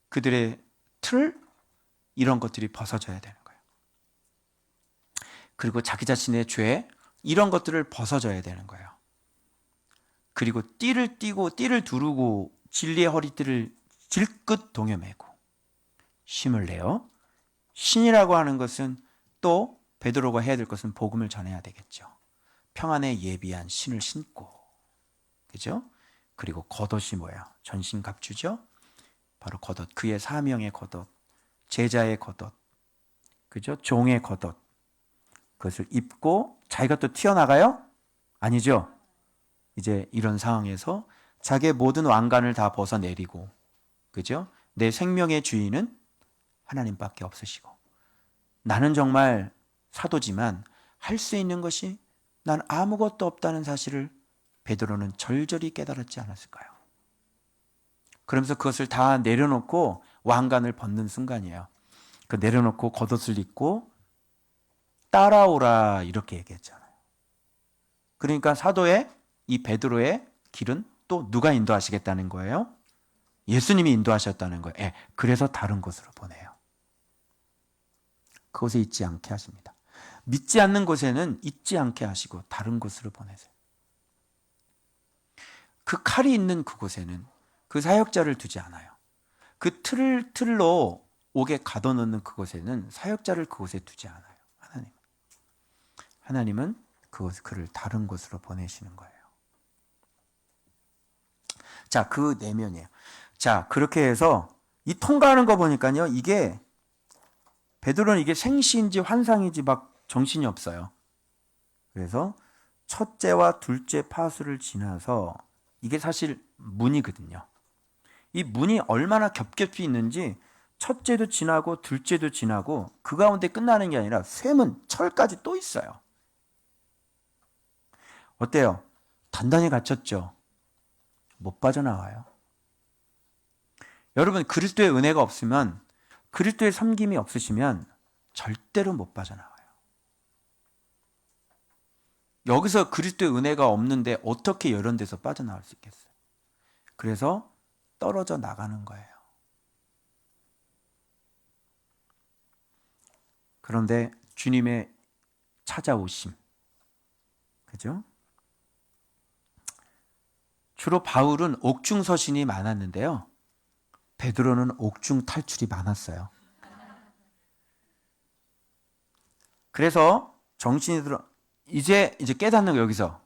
그들의 틀, 이런 것들이 벗어져야 되는 거예요. 그리고 자기 자신의 죄, 이런 것들을 벗어져야 되는 거예요. 그리고 띠를 띠고 띠를 두르고 진리의 허리띠를 질끗 동여매고 힘을 내요. 신이라고 하는 것은 또 베드로가 해야 될 것은 복음을 전해야 되겠죠. 평안에 예비한 신을 신고, 그죠? 그리고 겉옷이 뭐야? 전신갑주죠. 바로 겉옷, 그의 사명의 겉옷, 제자의 겉옷, 그죠? 종의 겉옷, 그것을 입고 자기가 또 튀어나가요? 아니죠. 이제 이런 상황에서 자기의 모든 왕관을 다 벗어내리고, 그죠? 내 생명의 주인은 하나님밖에 없으시고, 나는 정말 사도지만 할 수 있는 것이 난 아무것도 없다는 사실을 베드로는 절절히 깨달았지 않았을까요? 그러면서 그것을 다 내려놓고 왕관을 벗는 순간이에요. 그 내려놓고 겉옷을 입고 따라오라 이렇게 얘기했잖아요. 그러니까 사도의 이 베드로의 길은 또 누가 인도하시겠다는 거예요? 예수님이 인도하셨다는 거예요. 예, 그래서 다른 곳으로 보내요. 그곳에 있지 않게 하십니다. 믿지 않는 곳에는 있지 않게 하시고 다른 곳으로 보내세요. 그 칼이 있는 그곳에는 그 사역자를 두지 않아요. 그 틀로 옥에 가둬놓는 그곳에는 사역자를 그곳에 두지 않아요. 하나님은 그를 다른 곳으로 보내시는 거예요. 자, 그 내면이에요. 자, 그렇게 해서 이 통과하는 거 보니까요, 이게 베드로는 이게 생시인지 환상인지 막 정신이 없어요. 그래서 첫째와 둘째 파수를 지나서 이게 사실 문이거든요. 이 문이 얼마나 겹겹이 있는지 첫째도 지나고 둘째도 지나고 그 가운데 끝나는 게 아니라 쇠문, 철까지 또 있어요. 어때요? 단단히 갇혔죠? 못 빠져나와요. 여러분, 그리스도의 은혜가 없으면, 그리스도의 섬김이 없으시면 절대로 못 빠져나와요. 여기서 그리스도의 은혜가 없는데 어떻게 이런 데서 빠져나올 수 있겠어요? 그래서 떨어져 나가는 거예요. 그런데 주님의 찾아오심, 그죠? 주로 바울은 옥중 서신이 많았는데요. 베드로는 옥중 탈출이 많았어요. 그래서 정신이 들어 이제 깨닫는 거 여기서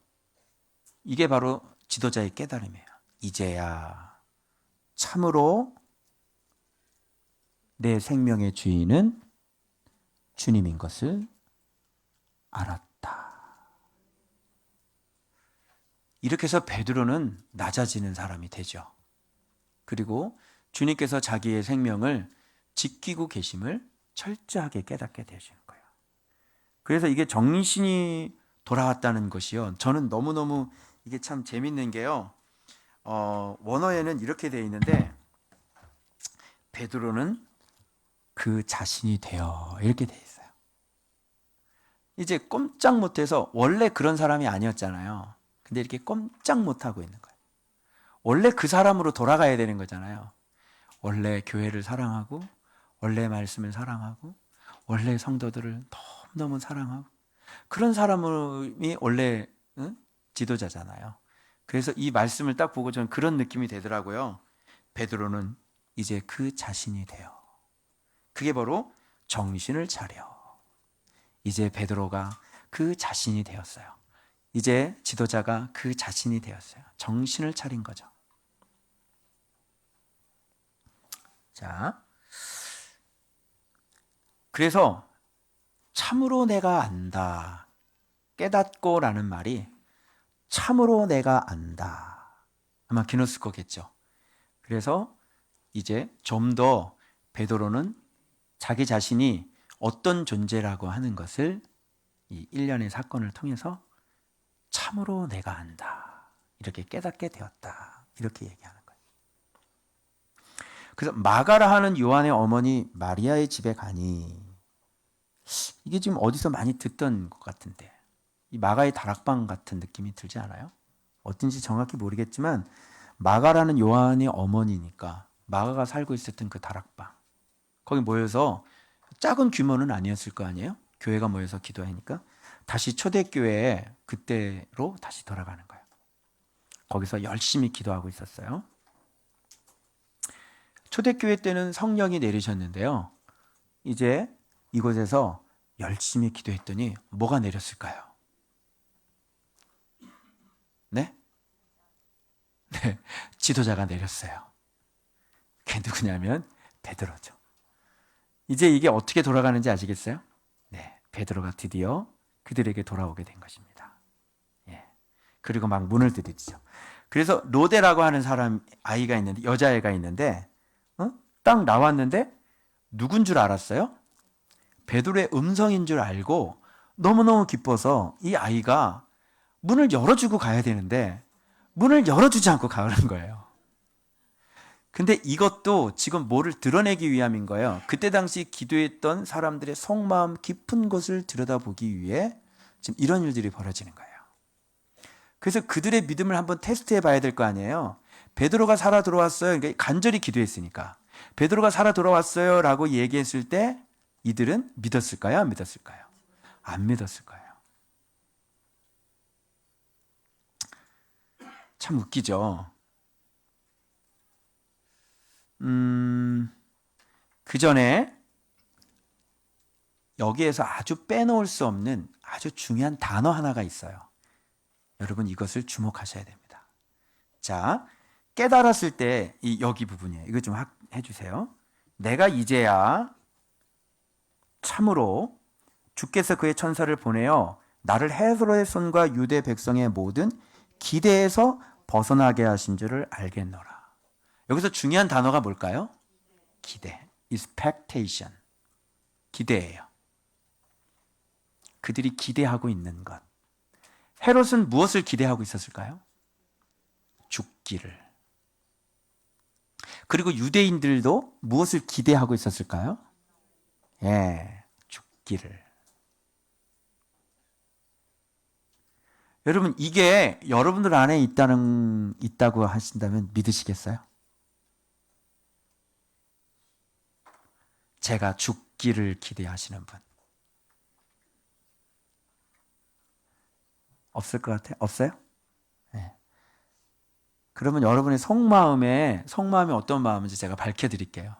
이게 바로 지도자의 깨달음이에요. 이제야 참으로 내 생명의 주인은 주님인 것을 알았다. 이렇게 해서 베드로는 낮아지는 사람이 되죠. 그리고 주님께서 자기의 생명을 지키고 계심을 철저하게 깨닫게 되시는 거예요. 그래서 이게 정신이 돌아왔다는 것이요. 저는 너무너무 이게 참 재밌는 게요. 원어에는 이렇게 되어 있는데 베드로는 그 자신이 되어 이렇게 되어 있어요. 이제 꼼짝 못해서 원래 그런 사람이 아니었잖아요. 근데 이렇게 꼼짝 못하고 있는 거예요. 원래 그 사람으로 돌아가야 되는 거잖아요. 원래 교회를 사랑하고 원래 말씀을 사랑하고 원래 성도들을 너무너무 사랑하고 그런 사람이 원래 지도자잖아요. 그래서 이 말씀을 딱 보고 저는 그런 느낌이 되더라고요. 베드로는 이제 그 자신이 돼요. 그게 바로 정신을 차려. 이제 베드로가 그 자신이 되었어요. 이제 지도자가 그 자신이 되었어요. 정신을 차린 거죠. 자, 그래서 참으로 내가 안다. 깨닫고 라는 말이 참으로 내가 안다. 아마 기노스 거겠죠. 그래서 이제 좀 더 베드로는 자기 자신이 어떤 존재라고 하는 것을 이 일련의 사건을 통해서 참으로 내가 안다. 이렇게 깨닫게 되었다. 이렇게 얘기하는 거예요. 그래서 마가라 하는 요한의 어머니 마리아의 집에 가니 이게 지금 어디서 많이 듣던 것 같은데 이 마가의 다락방 같은 느낌이 들지 않아요? 어떤지 정확히 모르겠지만 마가라는 요한의 어머니니까 마가가 살고 있었던 그 다락방 거기 모여서 작은 규모는 아니었을 거 아니에요? 교회가 모여서 기도하니까 다시 초대교회에 그때로 다시 돌아가는 거예요. 거기서 열심히 기도하고 있었어요. 초대교회 때는 성령이 내리셨는데요. 이제 이곳에서 열심히 기도했더니 뭐가 내렸을까요? 네? 네, 지도자가 내렸어요. 그게 누구냐면 베드로죠. 이제 이게 어떻게 돌아가는지 아시겠어요? 네, 베드로가 드디어 그들에게 돌아오게 된 것입니다. 예. 그리고 막 문을 두드리죠. 그래서 로데라고 하는 사람 아이가 있는데 여자애가 있는데 딱 나왔는데 누군 줄 알았어요? 베드로의 음성인 줄 알고 너무너무 기뻐서 이 아이가 문을 열어주고 가야 되는데 문을 열어주지 않고 가는 거예요. 근데 이것도 지금 뭐를 드러내기 위함인 거예요. 그때 당시 기도했던 사람들의 속마음 깊은 곳을 들여다보기 위해 지금 이런 일들이 벌어지는 거예요. 그래서 그들의 믿음을 한번 테스트해 봐야 될 거 아니에요. 베드로가 살아 돌아왔어요. 그러니까 간절히 기도했으니까. 베드로가 살아 돌아왔어요 라고 얘기했을 때 이들은 믿었을까요? 안 믿었을까요? 안 믿었을 거예요. 참 웃기죠. 그 전에 여기에서 아주 빼놓을 수 없는 아주 중요한 단어 하나가 있어요. 여러분 이것을 주목하셔야 됩니다. 자, 깨달았을 때 이 여기 부분이에요. 이거 좀 해주세요. 내가 이제야 참으로 주께서 그의 천사를 보내어 나를 헤로의 손과 유대 백성의 모든 기대에서 벗어나게 하신 줄을 알겠노라. 여기서 중요한 단어가 뭘까요? 기대. expectation, 기대예요. 그들이 기대하고 있는 것. 헤롯은 무엇을 기대하고 있었을까요? 죽기를. 그리고 유대인들도 무엇을 기대하고 있었을까요? 예, 죽기를. 여러분, 이게 여러분들 안에 있다고 하신다면 믿으시겠어요? 제가 죽기를 기대하시는 분. 없을 것 같아요? 없어요? 네. 그러면 여러분의 속마음이 어떤 마음인지 제가 밝혀드릴게요.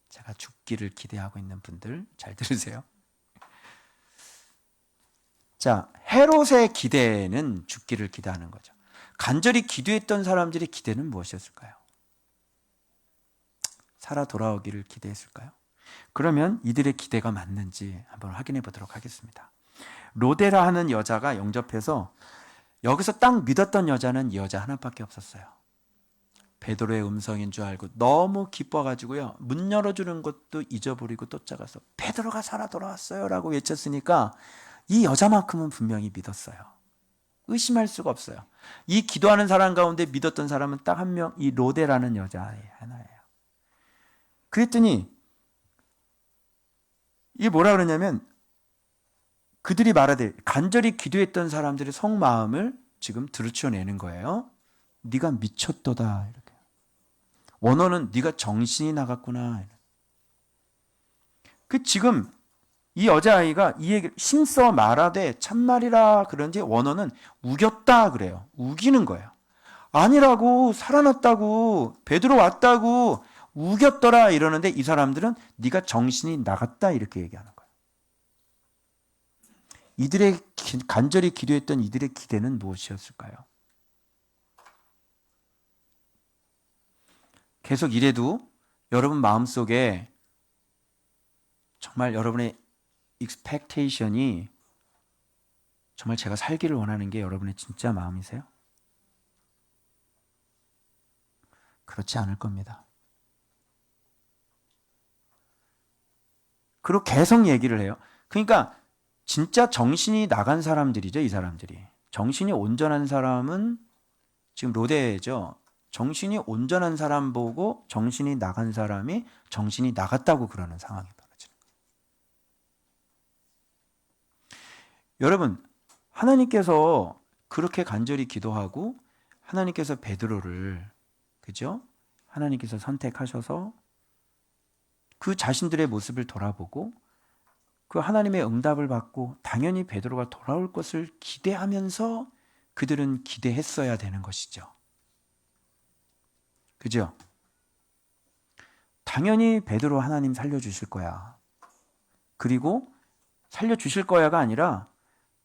제가 죽기를 기대하고 있는 분들 잘 들으세요. 자, 헤롯의 기대는 죽기를 기대하는 거죠. 간절히 기도했던 사람들의 기대는 무엇이었을까요? 살아 돌아오기를 기대했을까요? 그러면 이들의 기대가 맞는지 한번 확인해 보도록 하겠습니다. 로데라 하는 여자가 영접해서 여기서 딱 믿었던 여자는 이 여자 하나밖에 없었어요. 베드로의 음성인 줄 알고 너무 기뻐가지고요, 문 열어주는 것도 잊어버리고 쫓아가서 베드로가 살아 돌아왔어요 라고 외쳤으니까 이 여자만큼은 분명히 믿었어요. 의심할 수가 없어요. 이 기도하는 사람 가운데 믿었던 사람은 딱 한 명, 이 로데라는 여자 하나예요. 그랬더니 이게 뭐라 그러냐면, 그들이 말하되 간절히 기도했던 사람들의 속마음을 지금 들추어내는 거예요. 네가 미쳤도다, 이렇게. 원어는 네가 정신이 나갔구나. 그 지금 이 여자아이가 이 얘기를 힘써 말하되 참말이라 그런지 원어는 우겼다 그래요. 우기는 거예요. 아니라고, 살아났다고, 베드로 왔다고 우겼더라 이러는데 이 사람들은 네가 정신이 나갔다 이렇게 얘기하는 거예요. 이들의 간절히 기도했던 이들의 기대는 무엇이었을까요? 계속 이래도 여러분 마음속에 정말 여러분의 expectation이 정말 제가 살기를 원하는 게 여러분의 진짜 마음이세요? 그렇지 않을 겁니다. 그리고 계속 얘기를 해요. 그러니까 진짜 정신이 나간 사람들이죠, 이 사람들이. 정신이 온전한 사람은 지금 로데죠. 정신이 온전한 사람 보고 정신이 나간 사람이 정신이 나갔다고 그러는 상황이 벌어지는 거예요. 여러분, 하나님께서 그렇게 간절히 기도하고 하나님께서 베드로를, 그죠? 하나님께서 선택하셔서 그 자신들의 모습을 돌아보고 그 하나님의 응답을 받고 당연히 베드로가 돌아올 것을 기대하면서 그들은 기대했어야 되는 것이죠. 그죠? 당연히 베드로 하나님 살려주실 거야. 그리고 살려주실 거야가 아니라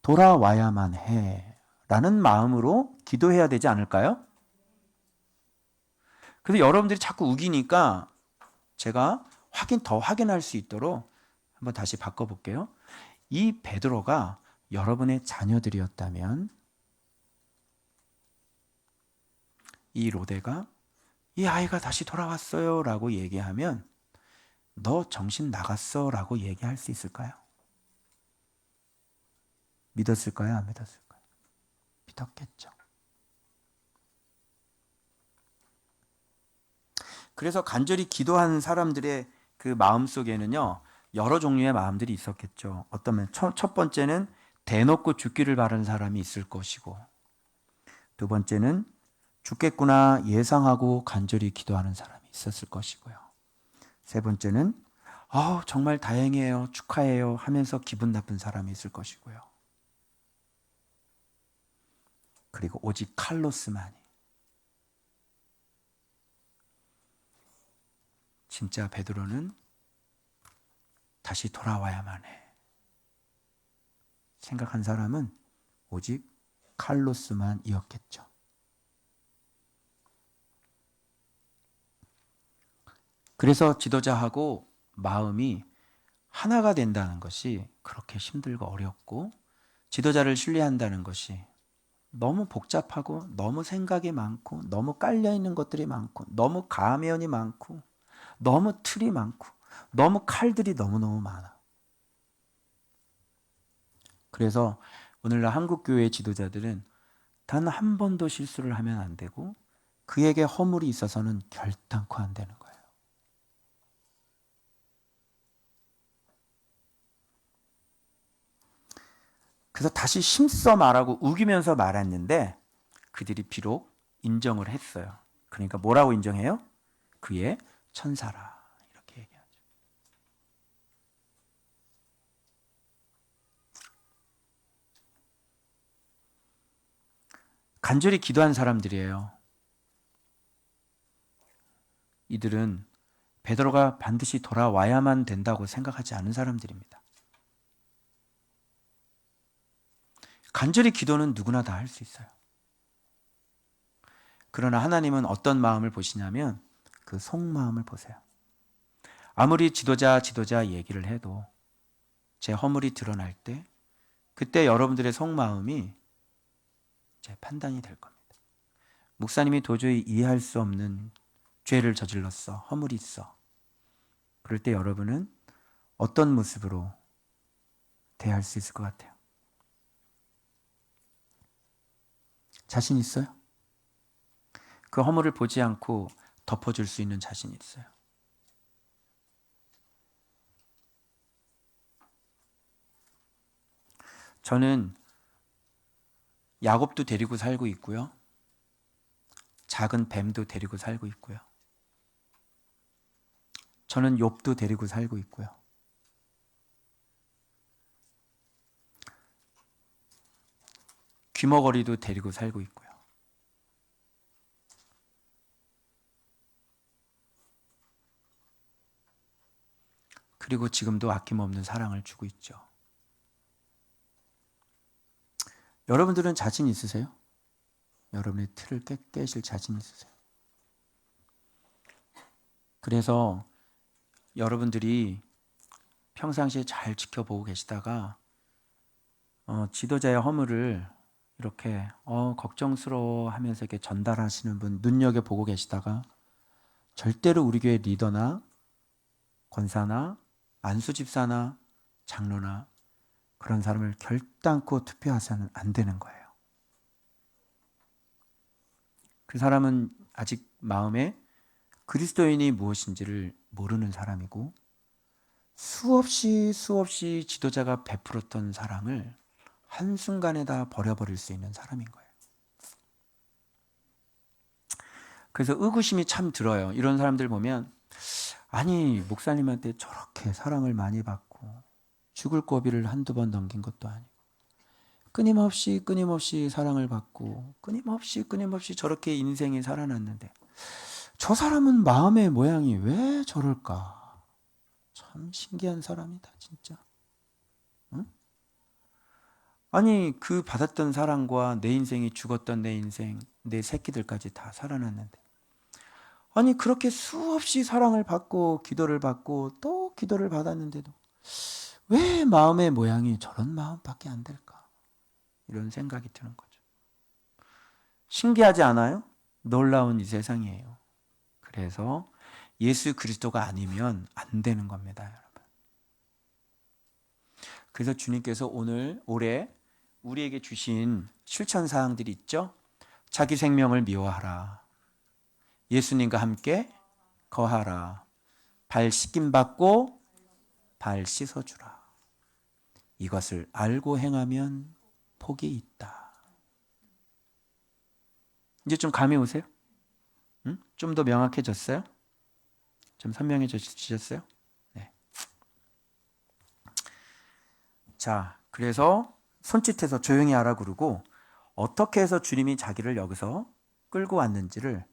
돌아와야만 해 라는 마음으로 기도해야 되지 않을까요? 그래서 여러분들이 자꾸 우기니까 제가 더 확인할 수 있도록 한번 다시 바꿔볼게요. 이 베드로가 여러분의 자녀들이었다면 이 로데가 이 아이가 다시 돌아왔어요 라고 얘기하면 너 정신 나갔어 라고 얘기할 수 있을까요? 믿었을까요? 안 믿었을까요? 믿었겠죠. 그래서 간절히 기도하는 사람들의 그 마음속에는요, 여러 종류의 마음들이 있었겠죠. 어떠면 첫 번째는 대놓고 죽기를 바라는 사람이 있을 것이고, 두 번째는 죽겠구나 예상하고 간절히 기도하는 사람이 있었을 것이고요. 세 번째는 정말 다행이에요, 축하해요 하면서 기분 나쁜 사람이 있을 것이고요. 그리고 오직 칼로스만이, 진짜 베드로는 다시 돌아와야만 해 생각한 사람은 오직 칼로스만이었겠죠. 그래서 지도자하고 마음이 하나가 된다는 것이 그렇게 힘들고 어렵고, 지도자를 신뢰한다는 것이 너무 복잡하고 너무 생각이 많고 너무 깔려있는 것들이 많고 너무 가면이 많고 너무 틀이 많고 너무 칼들이 너무너무 많아. 그래서 오늘날 한국교회 지도자들은 단 한 번도 실수를 하면 안 되고 그에게 허물이 있어서는 결단코 안 되는 거예요. 그래서 다시 힘써 말하고 우기면서 말했는데 그들이 비록 인정을 했어요. 그러니까 뭐라고 인정해요? 그의 천사라 이렇게 얘기하죠. 간절히 기도한 사람들이에요. 이들은 베드로가 반드시 돌아와야만 된다고 생각하지 않은 사람들입니다. 간절히 기도는 누구나 다 할 수 있어요. 그러나 하나님은 어떤 마음을 보시냐면 그 속마음을 보세요. 아무리 지도자 얘기를 해도 제 허물이 드러날 때 그때 여러분들의 속마음이 제 판단이 될 겁니다. 목사님이 도저히 이해할 수 없는 죄를 저질렀어. 허물이 있어. 그럴 때 여러분은 어떤 모습으로 대할 수 있을 것 같아요? 자신 있어요? 그 허물을 보지 않고 덮어줄 수 있는 자신이 있어요. 저는 야곱도 데리고 살고 있고요. 작은 뱀도 데리고 살고 있고요. 저는 욥도 데리고 살고 있고요. 귀머거리도 데리고 살고 있고요. 그리고 지금도 아낌없는 사랑을 주고 있죠. 여러분들은 자신 있으세요? 여러분의 틀을 깨실 자신 있으세요? 그래서 여러분들이 평상시에 잘 지켜보고 계시다가 지도자의 허물을 이렇게 걱정스러워 하면서 이렇게 전달하시는 분 눈여겨보고 계시다가 절대로 우리 교회 리더나 권사나 안수집사나 장로나 그런 사람을 결단코 투표하셔서는 안 되는 거예요. 그 사람은 아직 마음에 그리스도인이 무엇인지를 모르는 사람이고 수없이 지도자가 베풀었던 사랑을 한순간에 다 버려버릴 수 있는 사람인 거예요. 그래서 의구심이 참 들어요. 이런 사람들 보면 아니 목사님한테 저렇게 사랑을 많이 받고 죽을 고비를 한두 번 넘긴 것도 아니고 끊임없이 사랑을 받고 끊임없이 저렇게 인생이 살아났는데 저 사람은 마음의 모양이 왜 저럴까? 참 신기한 사람이다 진짜. 응? 아니 그 받았던 사랑과 내 인생이 죽었던 내 인생 내 새끼들까지 다 살아났는데 아니 그렇게 수없이 사랑을 받고 기도를 받고 또 기도를 받았는데도 왜 마음의 모양이 저런 마음밖에 안 될까? 이런 생각이 드는 거죠. 신기하지 않아요? 놀라운 이 세상이에요. 그래서 예수 그리스도가 아니면 안 되는 겁니다, 여러분. 그래서 주님께서 올해 우리에게 주신 실천 사항들이 있죠. 자기 생명을 미워하라. 예수님과 함께 거하라. 발 씻김 받고 발 씻어주라. 이것을 알고 행하면 복이 있다. 이제 좀 감이 오세요? 응? 좀 더 명확해졌어요? 좀 선명해지셨어요? 네. 자, 그래서 손짓해서 조용히 하라 그러고 어떻게 해서 주님이 자기를 여기서 끌고 왔는지를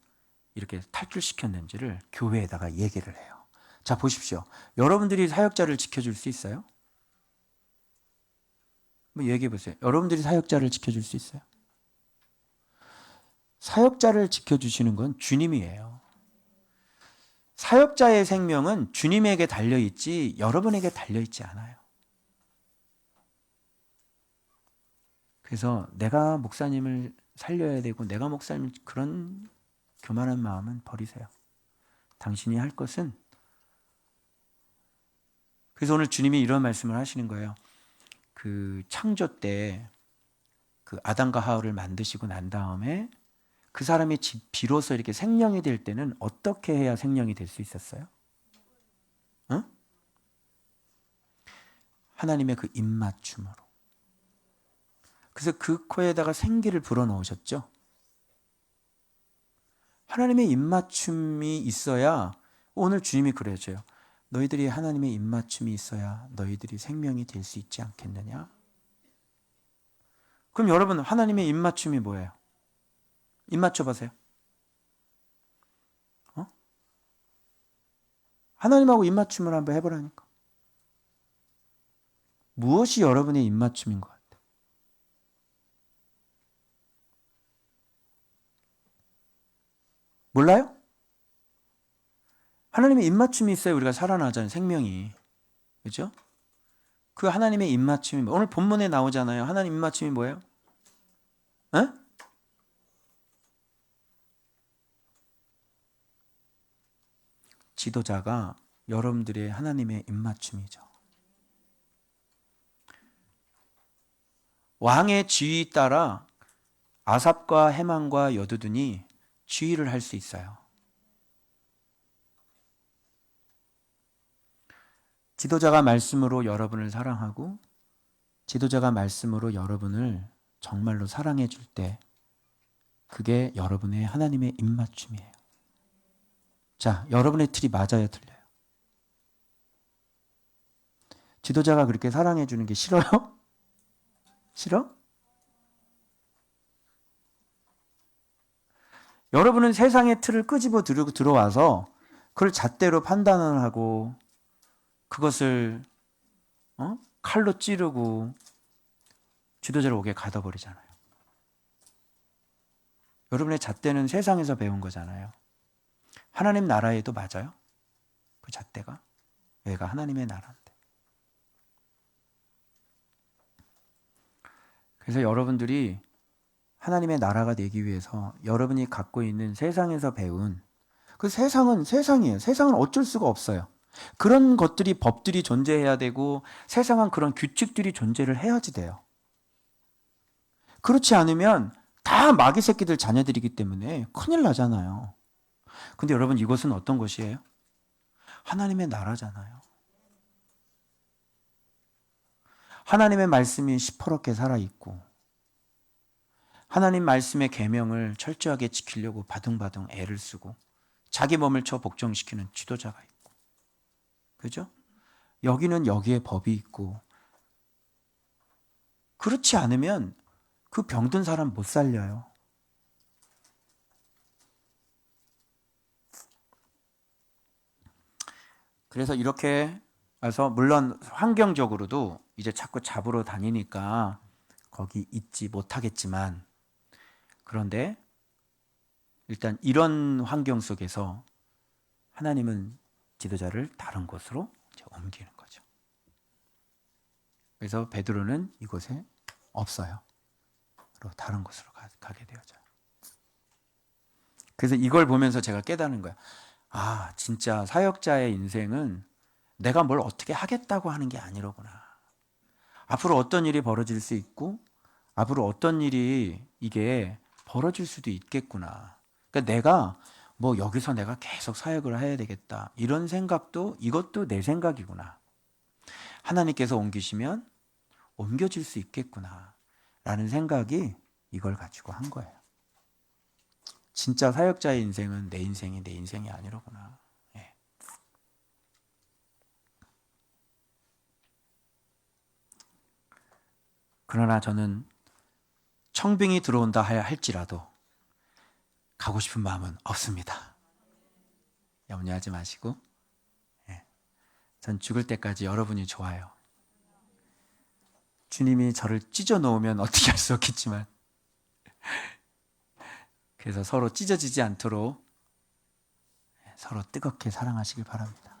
이렇게 탈출시켰는지를 교회에다가 얘기를 해요. 자, 보십시오. 여러분들이 사역자를 지켜줄 수 있어요? 뭐 얘기해 보세요. 여러분들이 사역자를 지켜줄 수 있어요? 사역자를 지켜주시는 건 주님이에요. 사역자의 생명은 주님에게 달려있지 여러분에게 달려있지 않아요. 그래서 내가 목사님을 살려야 되고 내가 목사님 그런 교만한 마음은 버리세요. 당신이 할 것은 그래서 오늘 주님이 이런 말씀을 하시는 거예요. 그 창조 때 그 아담과 하와를 만드시고 난 다음에 그 사람이 비로소 이렇게 생명이 될 때는 어떻게 해야 생명이 될 수 있었어요? 응? 하나님의 그 입맞춤으로. 그래서 그 코에다가 생기를 불어넣으셨죠. 하나님의 입맞춤이 있어야, 오늘 주님이 그래줘요. 너희들이 하나님의 입맞춤이 있어야 너희들이 생명이 될 수 있지 않겠느냐? 그럼 여러분, 하나님의 입맞춤이 뭐예요? 입맞춰 보세요. 하나님하고 입맞춤을 한번 해보라니까. 무엇이 여러분의 입맞춤인 것 같아요? 몰라요? 하나님의 입맞춤이 있어야 우리가 살아나잖아요. 생명이. 그렇죠? 그 하나님의 입맞춤이, 오늘 본문에 나오잖아요. 하나님 입맞춤이 뭐예요? 에? 지도자가 여러분들의 하나님의 입맞춤이죠. 왕의 지위 따라 아삽과 헤만과 여두둔이 지휘를 할 수 있어요. 지도자가 말씀으로 여러분을 사랑하고 지도자가 말씀으로 여러분을 정말로 사랑해 줄 때 그게 여러분의 하나님의 입맞춤이에요. 자, 여러분의 틀이 맞아요, 틀려요? 지도자가 그렇게 사랑해 주는 게 싫어요? 싫어? 여러분은 세상의 틀을 끄집어 들고 들어와서 그걸 잣대로 판단을 하고 그것을 칼로 찌르고 지도자를 옥에 가둬버리잖아요. 여러분의 잣대는 세상에서 배운 거잖아요. 하나님 나라에도 맞아요. 그 잣대가. 여기가 하나님의 나라인데. 그래서 여러분들이 하나님의 나라가 되기 위해서 여러분이 갖고 있는 세상에서 배운 그 세상은 세상이에요. 세상은 어쩔 수가 없어요. 그런 것들이 법들이 존재해야 되고 세상은 그런 규칙들이 존재를 해야지 돼요. 그렇지 않으면 다 마귀 새끼들 자녀들이기 때문에 큰일 나잖아요. 근데 여러분 이것은 어떤 것이에요? 하나님의 나라잖아요. 하나님의 말씀이 시퍼렇게 살아있고 하나님 말씀의 계명을 철저하게 지키려고 바둥바둥 애를 쓰고 자기 몸을 쳐 복종시키는 지도자가 있고 그죠? 여기는 여기에 법이 있고 그렇지 않으면 그 병든 사람 못 살려요. 그래서 이렇게 해서 물론 환경적으로도 이제 자꾸 잡으러 다니니까 거기 있지 못하겠지만 그런데 일단 이런 환경 속에서 하나님은 지도자를 다른 곳으로 이제 옮기는 거죠. 그래서 베드로는 이곳에 없어요. 다른 곳으로 가게 되어져요. 그래서 이걸 보면서 제가 깨닫는 거야. 아, 진짜 사역자의 인생은 내가 뭘 어떻게 하겠다고 하는 게 아니로구나. 앞으로 어떤 일이 벌어질 수 있고 앞으로 어떤 일이 이게 벌어질 수도 있겠구나. 그러니까 내가 뭐 여기서 내가 계속 사역을 해야 되겠다. 이런 생각도 이것도 내 생각이구나. 하나님께서 옮기시면 옮겨질 수 있겠구나. 라는 생각이 이걸 가지고 한 거예요. 진짜 사역자의 인생은 내 인생이 내 인생이 아니로구나. 예. 그러나 저는 청빙이 들어온다 할지라도 가고 싶은 마음은 없습니다. 염려하지 마시고 예. 전 죽을 때까지 여러분이 좋아요. 주님이 저를 찢어 놓으면 어떻게 할 수 없겠지만 그래서 서로 찢어지지 않도록 서로 뜨겁게 사랑하시길 바랍니다.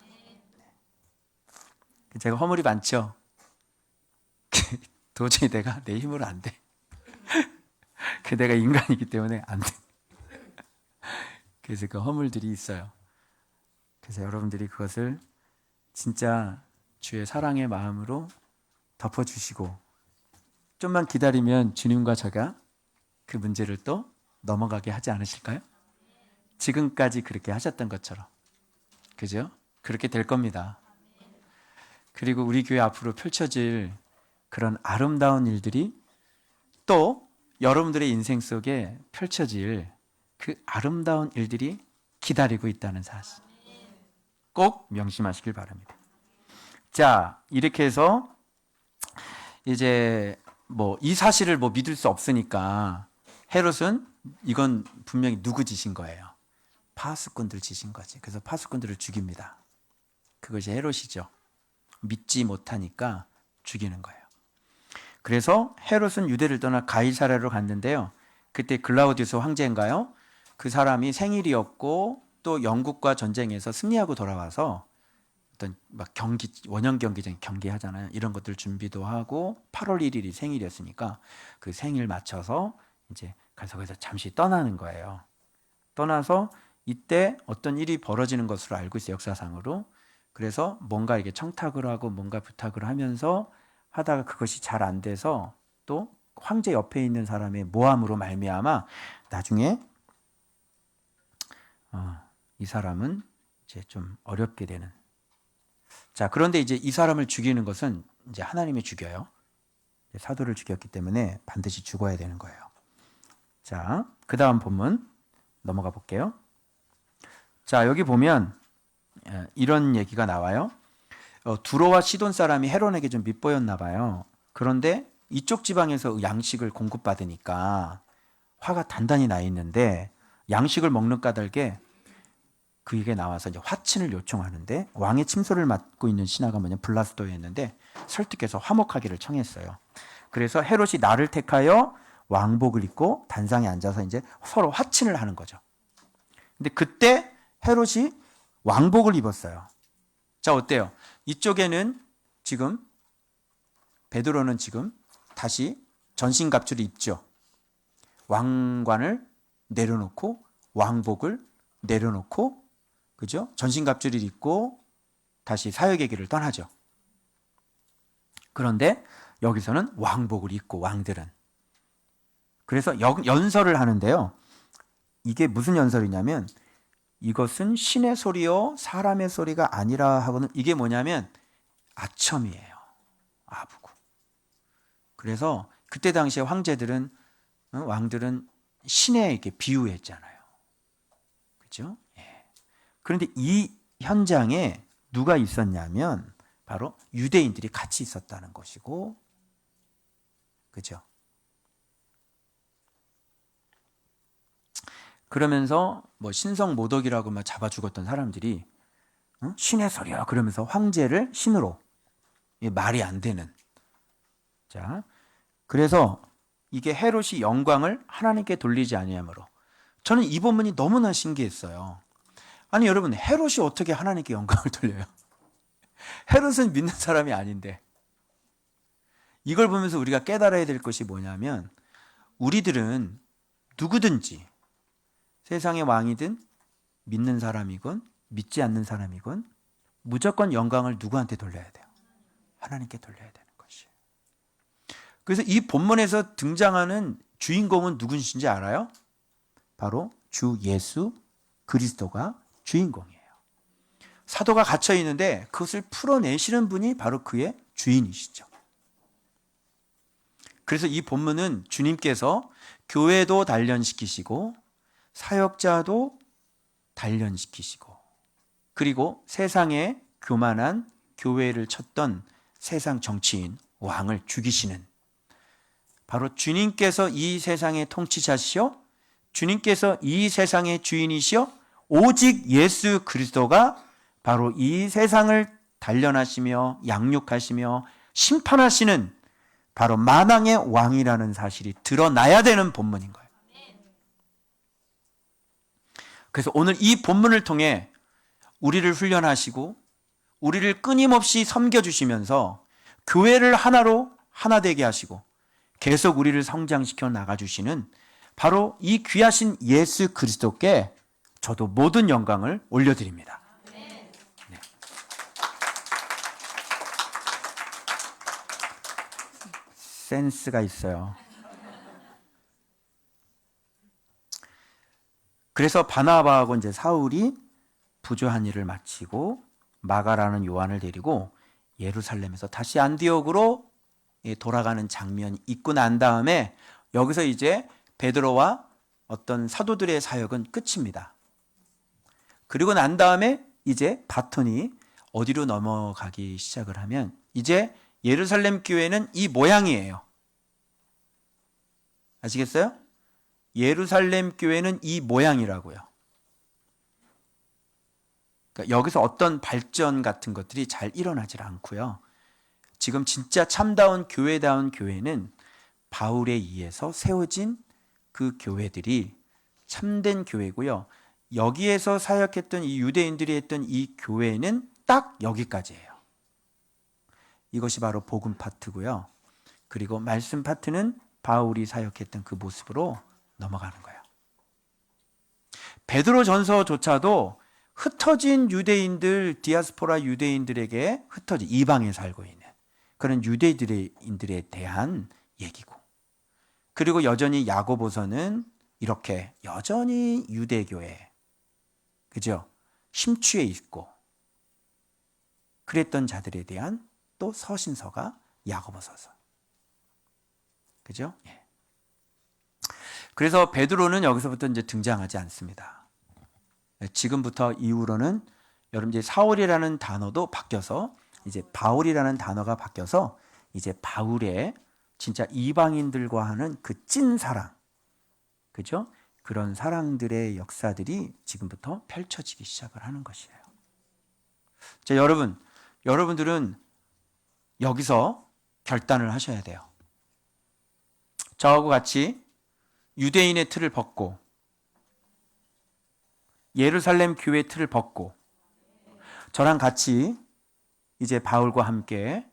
제가 허물이 많죠? 도저히 내가 내 힘으로 안 돼. 내가 인간이기 때문에 안 돼. 그래서 그 허물들이 있어요. 그래서 여러분들이 그것을 진짜 주의 사랑의 마음으로 덮어주시고 좀만 기다리면 주님과 제가 그 문제를 또 넘어가게 하지 않으실까요? 지금까지 그렇게 하셨던 것처럼. 그죠? 그렇게 될 겁니다. 그리고 우리 교회 앞으로 펼쳐질 그런 아름다운 일들이 또 여러분들의 인생 속에 펼쳐질 그 아름다운 일들이 기다리고 있다는 사실 꼭 명심하시길 바랍니다. 자, 이렇게 해서 이제 뭐 이 사실을 뭐 믿을 수 없으니까 헤롯은 이건 분명히 누구 짓인 거예요? 파수꾼들 짓인 거지. 그래서 파수꾼들을 죽입니다. 그것이 헤롯이죠. 믿지 못하니까 죽이는 거예요. 그래서 헤롯은 유대를 떠나 가이사랴로 갔는데요. 그때 글라우디우스 황제인가요? 그 사람이 생일이었고 또 영국과 전쟁에서 승리하고 돌아와서 어떤 막 경기, 원형 경기장 경기하잖아요. 이런 것들 준비도 하고 8월 1일이 생일이었으니까 그 생일 맞춰서 이제 가서 거기서 잠시 떠나는 거예요. 떠나서 이때 어떤 일이 벌어지는 것으로 알고 있어요. 역사상으로. 그래서 뭔가 이게 청탁을 하고 뭔가 부탁을 하면서 하다가 그것이 잘 안 돼서 또 황제 옆에 있는 사람의 모함으로 말미암아 나중에 이 사람은 이제 좀 어렵게 되는. 자, 그런데 이제 이 사람을 죽이는 것은 이제 하나님이 죽여요. 사도를 죽였기 때문에 반드시 죽어야 되는 거예요. 자, 그 다음 본문 넘어가 볼게요. 자, 여기 보면 이런 얘기가 나와요. 두로와 시돈 사람이 헤롯에게 좀 밉보였나 봐요. 그런데 이쪽 지방에서 양식을 공급받으니까 화가 단단히 나 있는데 양식을 먹는 까닭에 그에게 나와서 이제 화친을 요청하는데 왕의 침소를 맡고 있는 신하가 블라스도였는데 설득해서 화목하기를 청했어요. 그래서 헤롯이 나를 택하여 왕복을 입고 단상에 앉아서 이제 서로 화친을 하는 거죠. 근데 그때 헤롯이 왕복을 입었어요. 자, 어때요? 이쪽에는 지금 베드로는 지금 다시 전신갑주를 입죠. 왕관을 내려놓고 왕복을 내려놓고 그죠? 전신갑주를 입고 다시 사역의 길을 떠나죠. 그런데 여기서는 왕복을 입고 왕들은 그래서 연설을 하는데요. 이게 무슨 연설이냐면 이것은 신의 소리요 사람의 소리가 아니라 하고는 이게 뭐냐면 아첨이에요. 아부고. 그래서 그때 당시에 황제들은 왕들은 신에게 비유했잖아요. 그렇죠? 예. 그런데 이 현장에 누가 있었냐면 바로 유대인들이 같이 있었다는 것이고, 그렇죠? 그러면서 뭐 신성 모독이라고 막 잡아 죽었던 사람들이 신의 소리야 그러면서 황제를 신으로 말이 안 되는. 자, 그래서 이게 헤롯이 영광을 하나님께 돌리지 아니하므로 저는 이 본문이 너무나 신기했어요. 아니 여러분 헤롯이 어떻게 하나님께 영광을 돌려요? 헤롯은 믿는 사람이 아닌데. 이걸 보면서 우리가 깨달아야 될 것이 뭐냐면 우리들은 누구든지 세상의 왕이든 믿는 사람이건 믿지 않는 사람이건 무조건 영광을 누구한테 돌려야 돼요? 하나님께 돌려야 되는 것이에요. 그래서 이 본문에서 등장하는 주인공은 누구신지 알아요? 바로 주 예수 그리스도가 주인공이에요. 사도가 갇혀 있는데 그것을 풀어내시는 분이 바로 그의 주인이시죠. 그래서 이 본문은 주님께서 교회도 단련시키시고 사역자도 단련시키시고 그리고 세상에 교만한 교회를 쳤던 세상 정치인 왕을 죽이시는 바로 주님께서 이 세상의 통치자시오 주님께서 이 세상의 주인이시오 오직 예수 그리스도가 바로 이 세상을 단련하시며 양육하시며 심판하시는 바로 만왕의 왕이라는 사실이 드러나야 되는 본문인 거예요. 그래서 오늘 이 본문을 통해 우리를 훈련하시고 우리를 끊임없이 섬겨주시면서 교회를 하나로 하나 되게 하시고 계속 우리를 성장시켜 나가주시는 바로 이 귀하신 예수 그리스도께 저도 모든 영광을 올려드립니다. 네. 센스가 있어요. 그래서 바나바하고 이제 사울이 부조한 일을 마치고 마가라는 요한을 데리고 예루살렘에서 다시 안디옥으로 돌아가는 장면이 있고 난 다음에 여기서 이제 베드로와 어떤 사도들의 사역은 끝입니다. 그리고 난 다음에 이제 바톤이 어디로 넘어가기 시작을 하면 이제 예루살렘 교회는 이 모양이에요. 아시겠어요? 예루살렘 교회는 이 모양이라고요. 그러니까 여기서 어떤 발전 같은 것들이 잘 일어나질 않고요. 지금 진짜 참다운 교회다운 교회는 바울에 의해서 세워진 그 교회들이 참된 교회고요. 여기에서 사역했던 이 유대인들이 했던 이 교회는 딱 여기까지예요. 이것이 바로 복음 파트고요. 그리고 말씀 파트는 바울이 사역했던 그 모습으로 넘어가는 거예요. 베드로 전서조차도 흩어진 유대인들, 디아스포라 유대인들에게 흩어진 이방에 살고 있는 그런 유대인들에 대한 얘기고, 그리고 여전히 야고보서는 이렇게 여전히 유대교회, 그죠? 심취해 있고 그랬던 자들에 대한 또 서신서가 야고보서서, 그죠? 예. 그래서 베드로는 여기서부터 이제 등장하지 않습니다. 지금부터 이후로는 여러분 이제 사울이라는 단어도 바뀌어서 이제 바울이라는 단어가 바뀌어서 이제 바울의 진짜 이방인들과 하는 그 찐 사랑, 그죠? 그런 사랑들의 역사들이 지금부터 펼쳐지기 시작을 하는 것이에요. 자, 여러분들은 여기서 결단을 하셔야 돼요. 저하고 같이 유대인의 틀을 벗고 예루살렘 교회 틀을 벗고 저랑 같이 이제 바울과 함께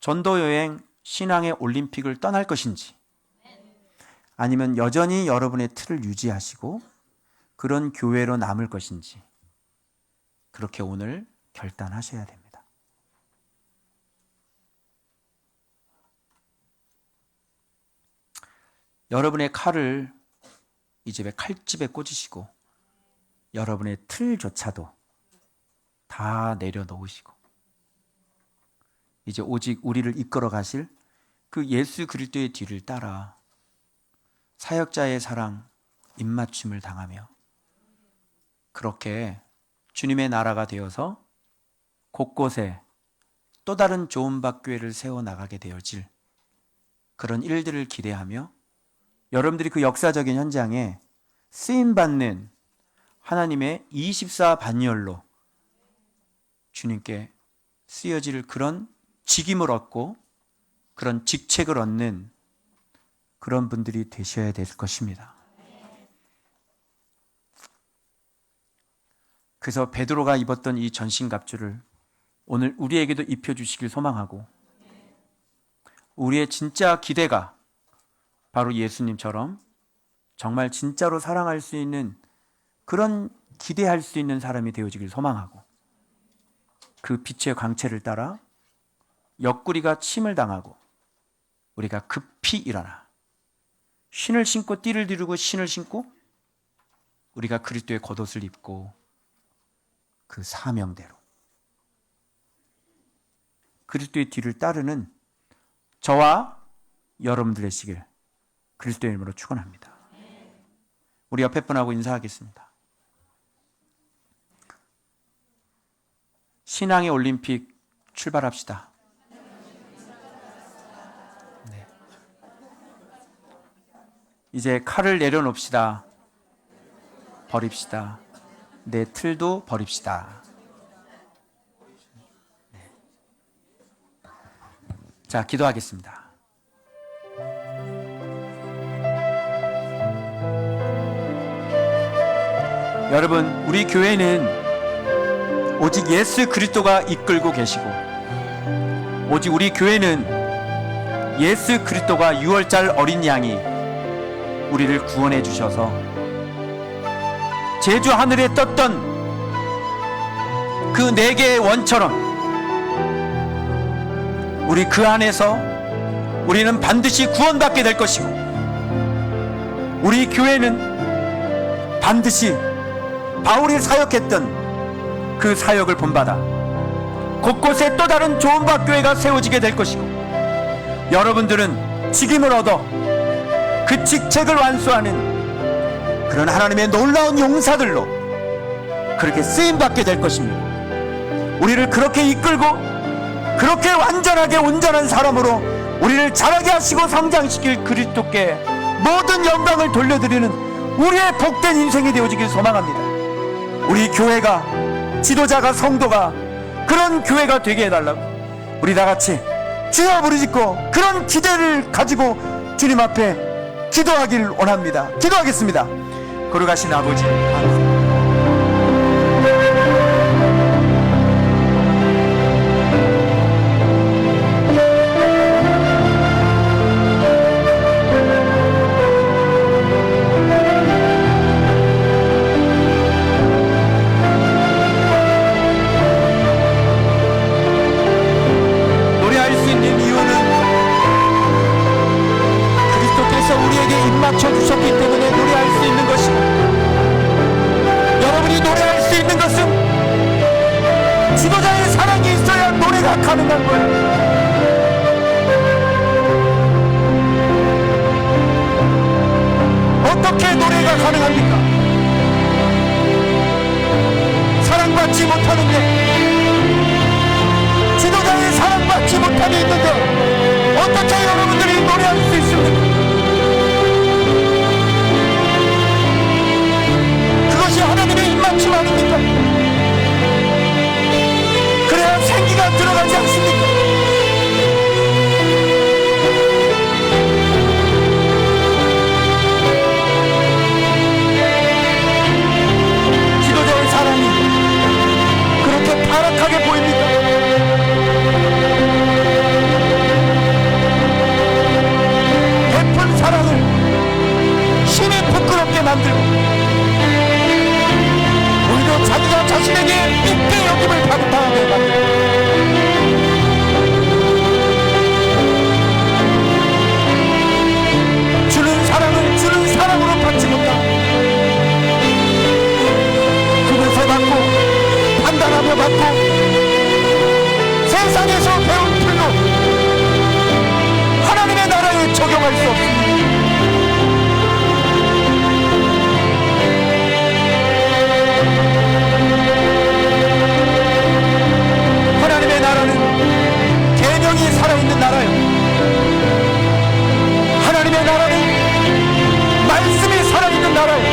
전도 여행 신앙의 올림픽을 떠날 것인지, 아니면 여전히 여러분의 틀을 유지하시고 그런 교회로 남을 것인지, 그렇게 오늘 결단하셔야 됩니다. 여러분의 칼을 이 집에 칼집에 꽂으시고 여러분의 틀조차도 다 내려놓으시고 이제 오직 우리를 이끌어 가실 그 예수 그리스도의 뒤를 따라 사역자의 사랑, 입맞춤을 당하며 그렇게 주님의 나라가 되어서 곳곳에 또 다른 좋은 박교회를 세워나가게 되어질 그런 일들을 기대하며 여러분들이 그 역사적인 현장에 쓰임받는 하나님의 24 반열로 주님께 쓰여질 그런 직임을 얻고 그런 직책을 얻는 그런 분들이 되셔야 될 것입니다. 그래서 베드로가 입었던 이 전신갑주를 오늘 우리에게도 입혀주시길 소망하고, 우리의 진짜 기대가 바로 예수님처럼 정말 진짜로 사랑할 수 있는 그런 기대할 수 있는 사람이 되어지길 소망하고, 그 빛의 광채를 따라 옆구리가 침을 당하고 우리가 급히 일어나 신을 신고 띠를 두르고 신을 신고 우리가 그리스도의 겉옷을 입고 그 사명대로 그리스도의 뒤를 따르는 저와 여러분들 되시길 그리스도의 이름으로 축원합니다. 우리 옆에 분하고 인사하겠습니다. 신앙의 올림픽 출발합시다. 네. 이제 칼을 내려놓읍시다. 버립시다. 내 틀도 버립시다. 네. 자, 기도하겠습니다. 여러분, 우리 교회는 오직 예수 그리스도가 이끌고 계시고, 오직 우리 교회는 예수 그리스도가 6월절 어린 양이 우리를 구원해 주셔서 제주 하늘에 떴던 그 4개의 원처럼 우리 그 안에서 우리는 반드시 구원받게 될 것이고, 우리 교회는 반드시 바울이 사역했던 그 사역을 본받아 곳곳에 또 다른 좋은 교회가 세워지게 될 것이고, 여러분들은 직임을 얻어 그 직책을 완수하는 그런 하나님의 놀라운 용사들로 그렇게 쓰임받게 될 것입니다. 우리를 그렇게 이끌고 그렇게 완전하게 온전한 사람으로 우리를 자라게 하시고 성장시킬 그리스도께 모든 영광을 돌려드리는 우리의 복된 인생이 되어지길 소망합니다. 우리 교회가, 지도자가, 성도가 그런 교회가 되게 해달라고 우리 다같이 주여 부르짖고 그런 기대를 가지고 주님 앞에 기도하길 원합니다. 기도하겠습니다. 거룩하신 아버지, 맞춰주셨기 때문에 노래할 수 있는 것이고, 여러분이 노래할 수 있는 것은 지도자의 사랑이 있어야 노래가 가능한 거예요. 어떻게 노래가 가능합니까? 사랑받지 못하는데, 지도자의 사랑받지 못함이 있는데 어떻게 여러분들이 노래할 수 있습니까? 하나님의 입맞춤 아닙니까? 그래야 생기가 들어가지 않습니까? 지도자의 사랑이 그렇게 타락하게 보입니까? 베푼 사랑을 힘이 부끄럽게 만들고 자기가 자신에게 있게 여김을 받아하게 만들고, 주는 사랑을 주는 사랑으로 받지 못하고 그것을 받고 판단하며 받고 세상에서 배운 틀로 하나님의 나라에 적용할 수 없습니다. 하나님의 나라는 계명이 살아있는 나라요. 하나님의 나라는 말씀이 살아있는 나라요.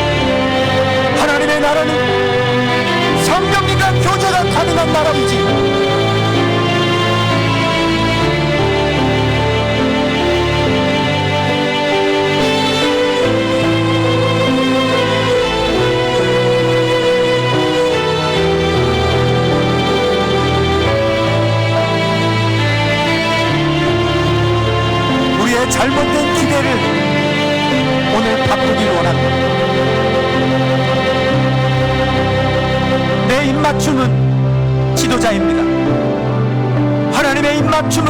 하나님의 나라는 성령님과 교제가 가능한 나라이지. 잘못된 기대를 오늘 바꾸길 원합니다. 내 입맞춤은 지도자입니다. 하나님의 입맞춤은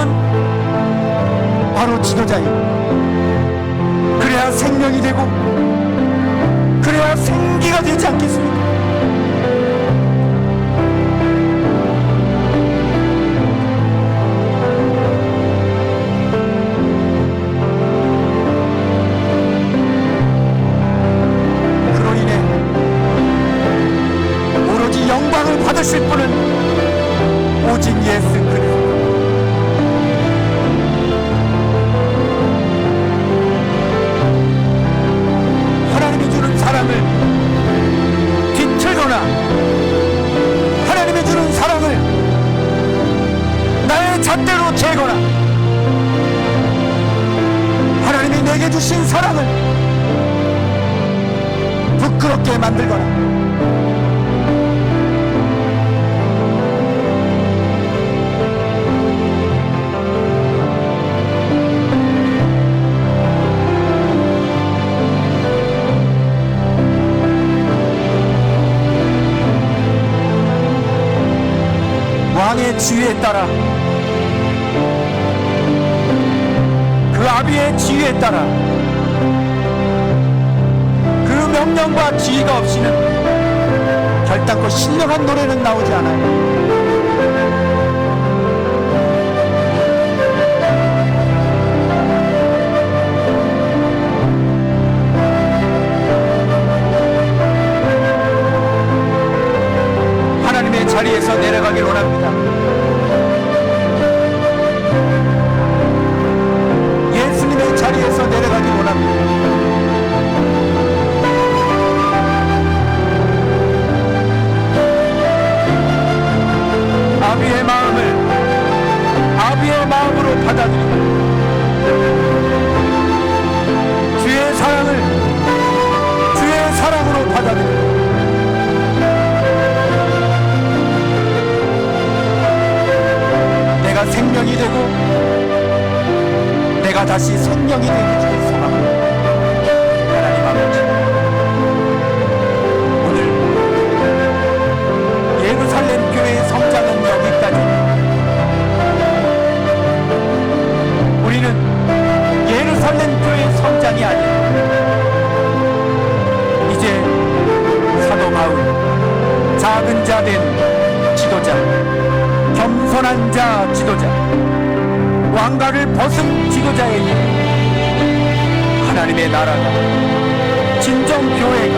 바로 지도자입니다. 그래야 생명이 되고 그래야 생기가 되지 않겠습니까? 받으실 분은 오직 예수 그리스도. 하나님이 주는 사랑을 뒤틀거나 하나님이 주는 사랑을 나의 잣대로 재거나 하나님이 내게 주신 사랑을 부끄럽게 만들거나 왕의 지위에 따라 그 그 아비의 지위에 따라 그 명령과 지위가 없이는 결단코 신령한 노래는 나오지 않아요. 하나님의 자리에서 내려가길 원합니다. 예수님의 자리에서 내려가길 원합니다. 아비의 마음을 아비의 마음으로 받아들이고 주의 사랑을 주의 사랑으로 받아들이고 내가 생명이 되고 내가 다시 생명이 되기 주의 소망을 하나님 아버지, 오늘 예루살렘 교회의 성장은 여기까지. 우리는 예루살렘 교회의 성장이 아니라 이제 사도 바울, 작은 자 된 지도자, 겸손한 자 지도자, 왕가를 벗은 지도자에게 하나님의 나라가, 진정 교회가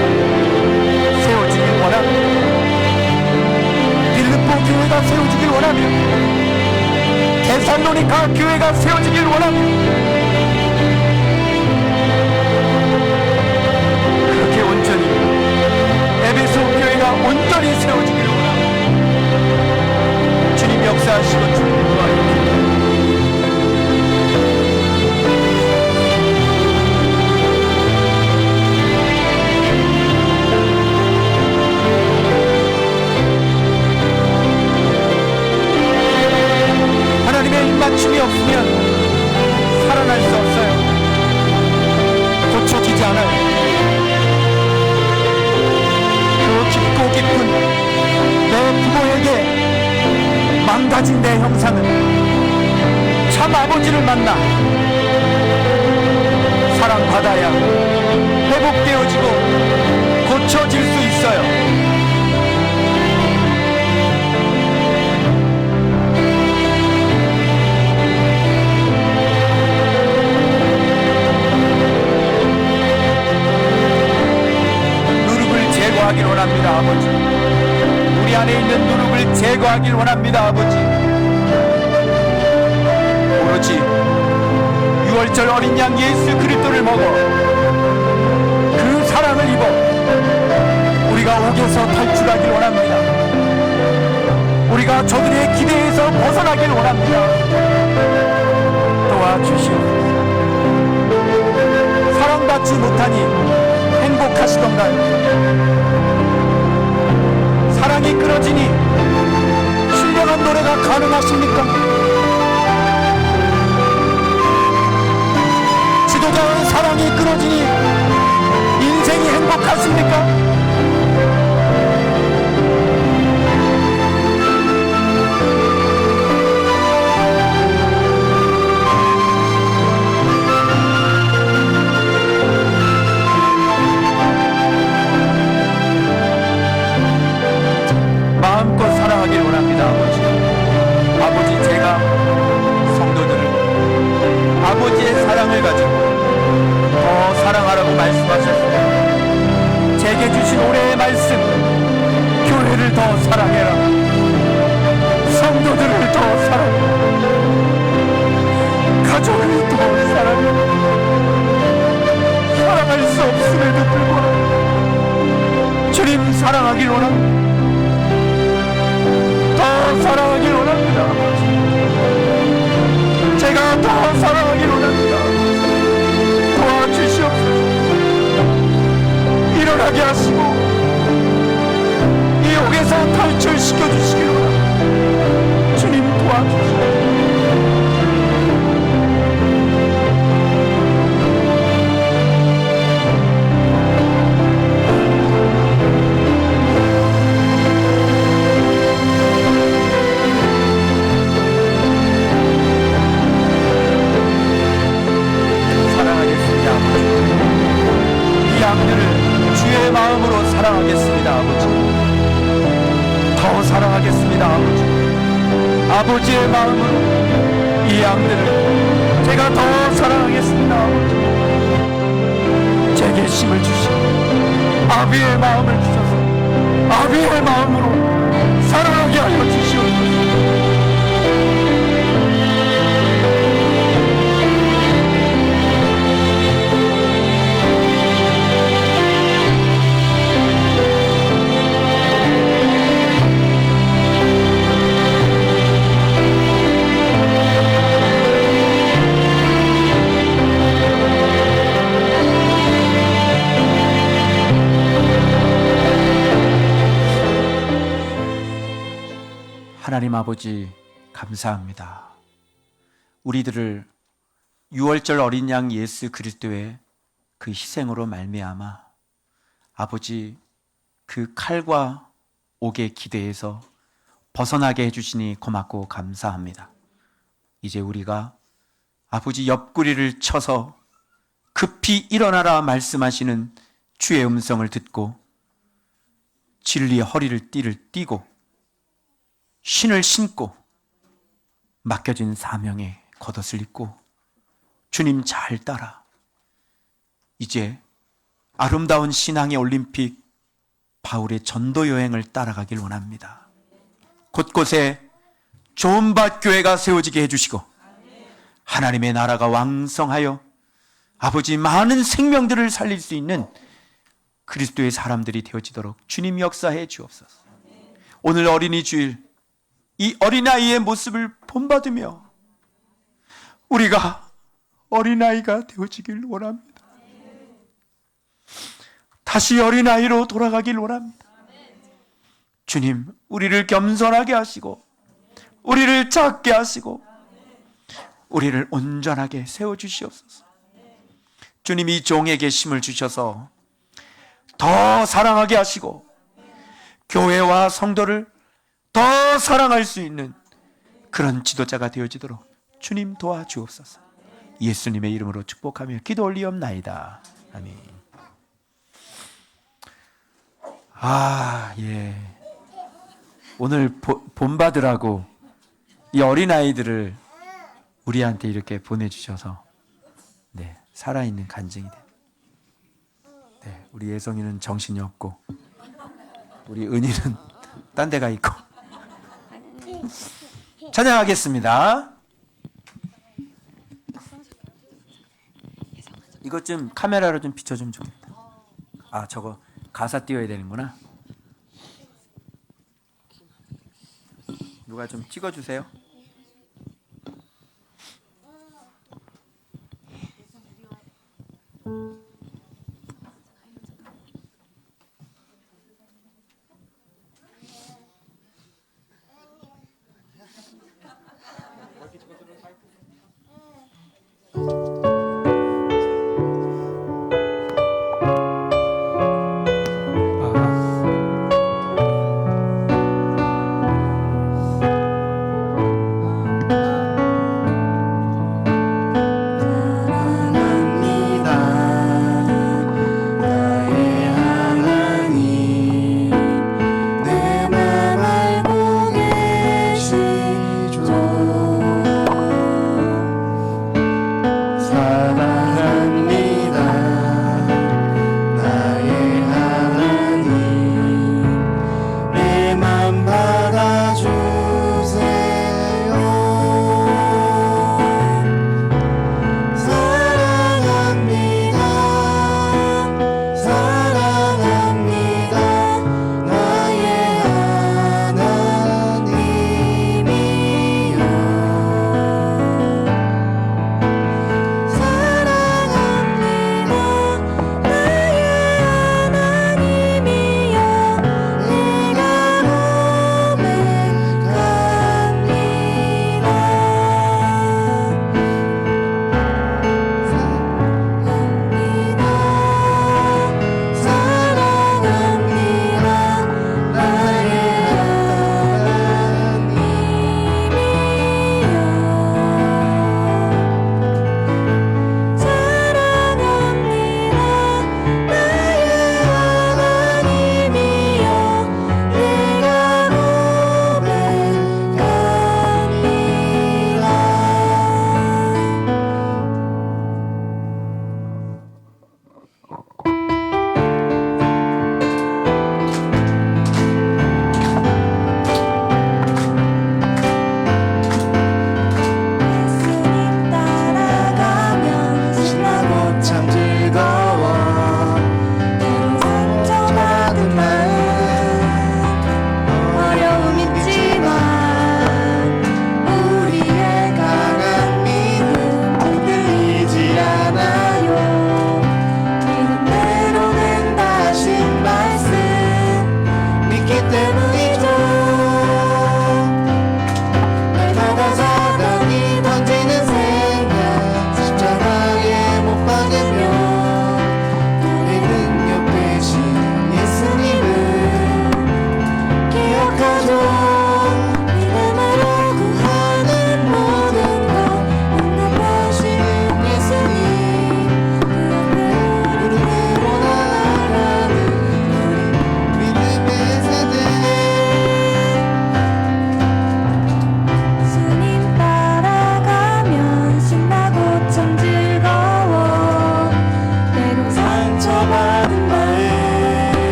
세워지길 원합니다. 빌립보 교회가 세워지길 원합니다. 데살로니가 교회가 세워지길 원합니다. 그렇게 온전히 에베소 교회가 온전히 세워지길 원합니다. 주님 역사하시고 주님 도와주시옵소서. 하나님의 입맞춤이 없으면 살아날 수 없어요. 고쳐지지 않아요. 그 깊고 깊은 내 부모에게 망가진 내 형상은 참 아버지를 만나 사랑받아야 회복되어지고 고쳐질 수 있어요. 제거하길 원합니다, 아버지. 우리 안에 있는 누룩을 제거하길 원합니다, 아버지. 오로지 6월절 어린 양 예수 그리스도를 먹어 그 사랑을 입어 우리가 옥에서 탈출하길 원합니다. 우리가 저들의 기대에서 벗어나길 원합니다. 도와주시옵소서. 사랑받지 못하니 행복하시던가요? 사랑이 끊어지니 신령한 노래가 가능하십니까? 지도자의 사랑이 끊어지니 인생이 행복하십니까? 마음껏 사랑하길 원합니다, 아버지. 아버지, 제가 성도들을 아버지의 사랑을 가지고 더 사랑하라고 말씀하셨습니다. 제게 주신 올해의 말씀, 교회를 더 사랑해라, 성도들을 더 사랑해라, 가족을 더 사랑해라. 사랑할 수 없음에도 불구하고 주님 사랑하길 원합니다. 더 사랑하길 원합니다, 아버지. 제가 더 사랑하길 원합니다. 도와주시옵소서. 일어나게 하시고 이 옥에서 탈출시켜 주시길 원합니다. 주님 도와주시옵소서. 사랑하겠습니다, 아버지. 더 사랑하겠습니다, 아버지. 아버지의 마음으로 이 양들을 제가 더 사랑하겠습니다, 아버지. 제게 힘을 주시고 아비의 마음을 주셔서 아비의 마음으로 사랑하게 하여 주시옵소서. 하나님 아버지, 감사합니다. 우리들을 6월절 어린 양 예수 그리스도의 그 희생으로 말미암아 아버지 그 칼과 옥의 기대에서 벗어나게 해주시니 고맙고 감사합니다. 이제 우리가 아버지 옆구리를 쳐서 급히 일어나라 말씀하시는 주의 음성을 듣고 진리의 허리를 띠고 신을 신고 맡겨진 사명의 겉옷을 입고 주님 잘 따라 이제 아름다운 신앙의 올림픽 바울의 전도 여행을 따라가길 원합니다. 곳곳에 좋은 밭 교회가 세워지게 해주시고 하나님의 나라가 왕성하여 아버지 많은 생명들을 살릴 수 있는 그리스도의 사람들이 되어지도록 주님 역사해 주옵소서. 오늘 어린이 주일 이 어린아이의 모습을 본받으며 우리가 어린아이가 되어지길 원합니다. 다시 어린아이로 돌아가길 원합니다. 주님, 우리를 겸손하게 하시고 우리를 작게 하시고 우리를 온전하게 세워주시옵소서. 주님, 이 종에게 힘을 주셔서 더 사랑하게 하시고 교회와 성도를 더 사랑할 수 있는 그런 지도자가 되어지도록 주님 도와주옵소서. 예수님의 이름으로 축복하며 기도 올리옵나이다. 아멘. 예. 오늘 본받으라고 이 어린아이들을 우리한테 이렇게 보내주셔서 네, 살아있는 간증이 됩니다. 네, 우리 예성이는 정신이 없고 우리 은희는 딴 데가 있고 찬양하겠습니다. 이것 좀 카메라로 좀 비춰주면 좋겠다. 아, 저거 가사 띄워야 되는구나. 누가 좀 찍어주세요.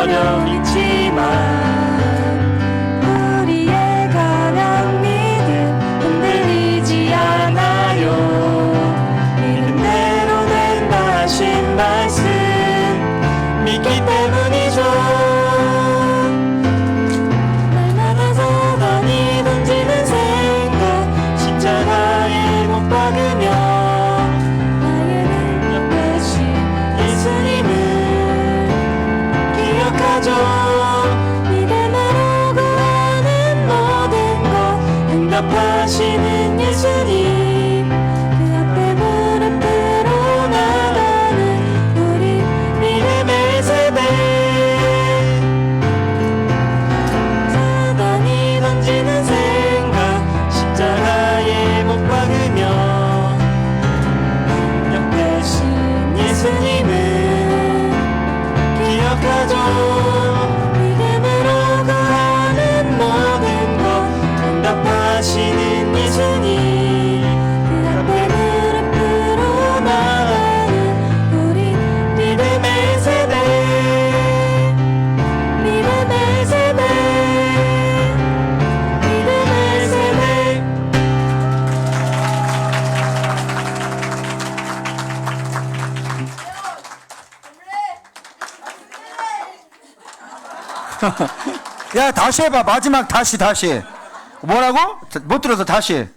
어려움 있지만
우리의 강한 믿음 흔들리지 않아요.
믿음대로 된다 하신 말씀 믿기 때문이죠.
날마다 사단이 던지는 생각
십자가에 못 박으며
나의 능력 대신
예수님을 기억하죠.
믿음으로 구하는 모든 것
응답하시는 예수님
그 앞에 무릎 들어 나가는 우리
믿음의 세대.
사단이
던지는 생각 십자가에 못 박으며 능력 대신 예수님을 기억하죠.
믿음으로 구하는 모든 것
응답하시는 예수님
그 앞에 무릎 들어 나가는 우리
믿음의 세대.
믿음의 세대
믿음의 세대. 야, 다시 해봐. 마지막 다시. 뭐라고? 못 들어서 다시.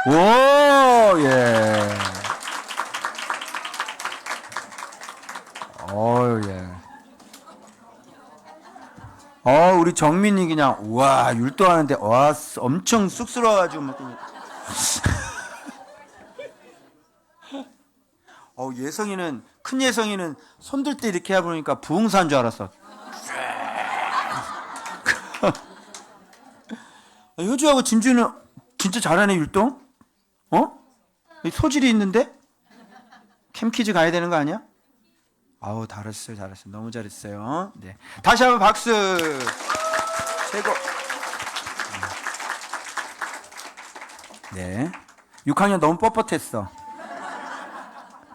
오, 예. 예. 우리 정민이 그냥, 우와, 율도하는데, 와, 엄청 쑥스러워가지고, 예성이는, 큰 예성이는 손들 때 이렇게 해보니까 부흥사인 줄 알았어. 효주하고 진주는 진짜 잘하네, 율동? 소질이 있는데? 캠키즈 가야 되는 거 아니야? 잘했어요. 너무 잘했어요. 네. 다시 한번 박수. 최고. 네. 6학년 너무 뻣뻣했어.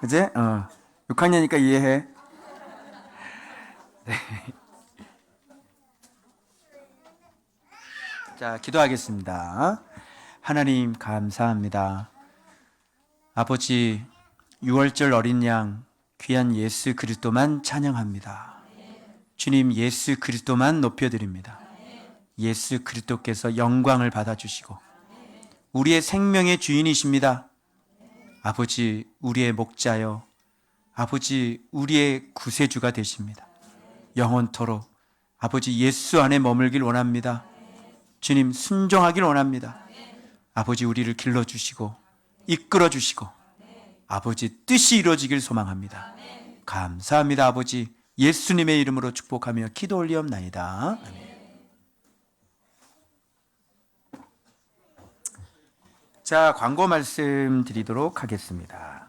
그지? 6학년이니까 이해해. 네. 자, 기도하겠습니다. 하나님, 감사합니다. 아버지, 6월절 어린 양, 귀한 예수 그리스도만 찬양합니다. 주님, 예수 그리스도만 높여드립니다. 예수 그리스도께서 영광을 받아주시고 우리의 생명의 주인이십니다. 아버지, 우리의 목자여, 아버지, 우리의 구세주가 되십니다. 영원토록 아버지 예수 안에 머물길 원합니다. 주님, 순종하길 원합니다. 아버지, 우리를 길러주시고 이끌어주시고 아버지 뜻이 이루어지길 소망합니다. 감사합니다. 아버지, 예수님의 이름으로 축복하며 기도 올리옵나이다. 아멘. 자, 광고 말씀드리도록 하겠습니다.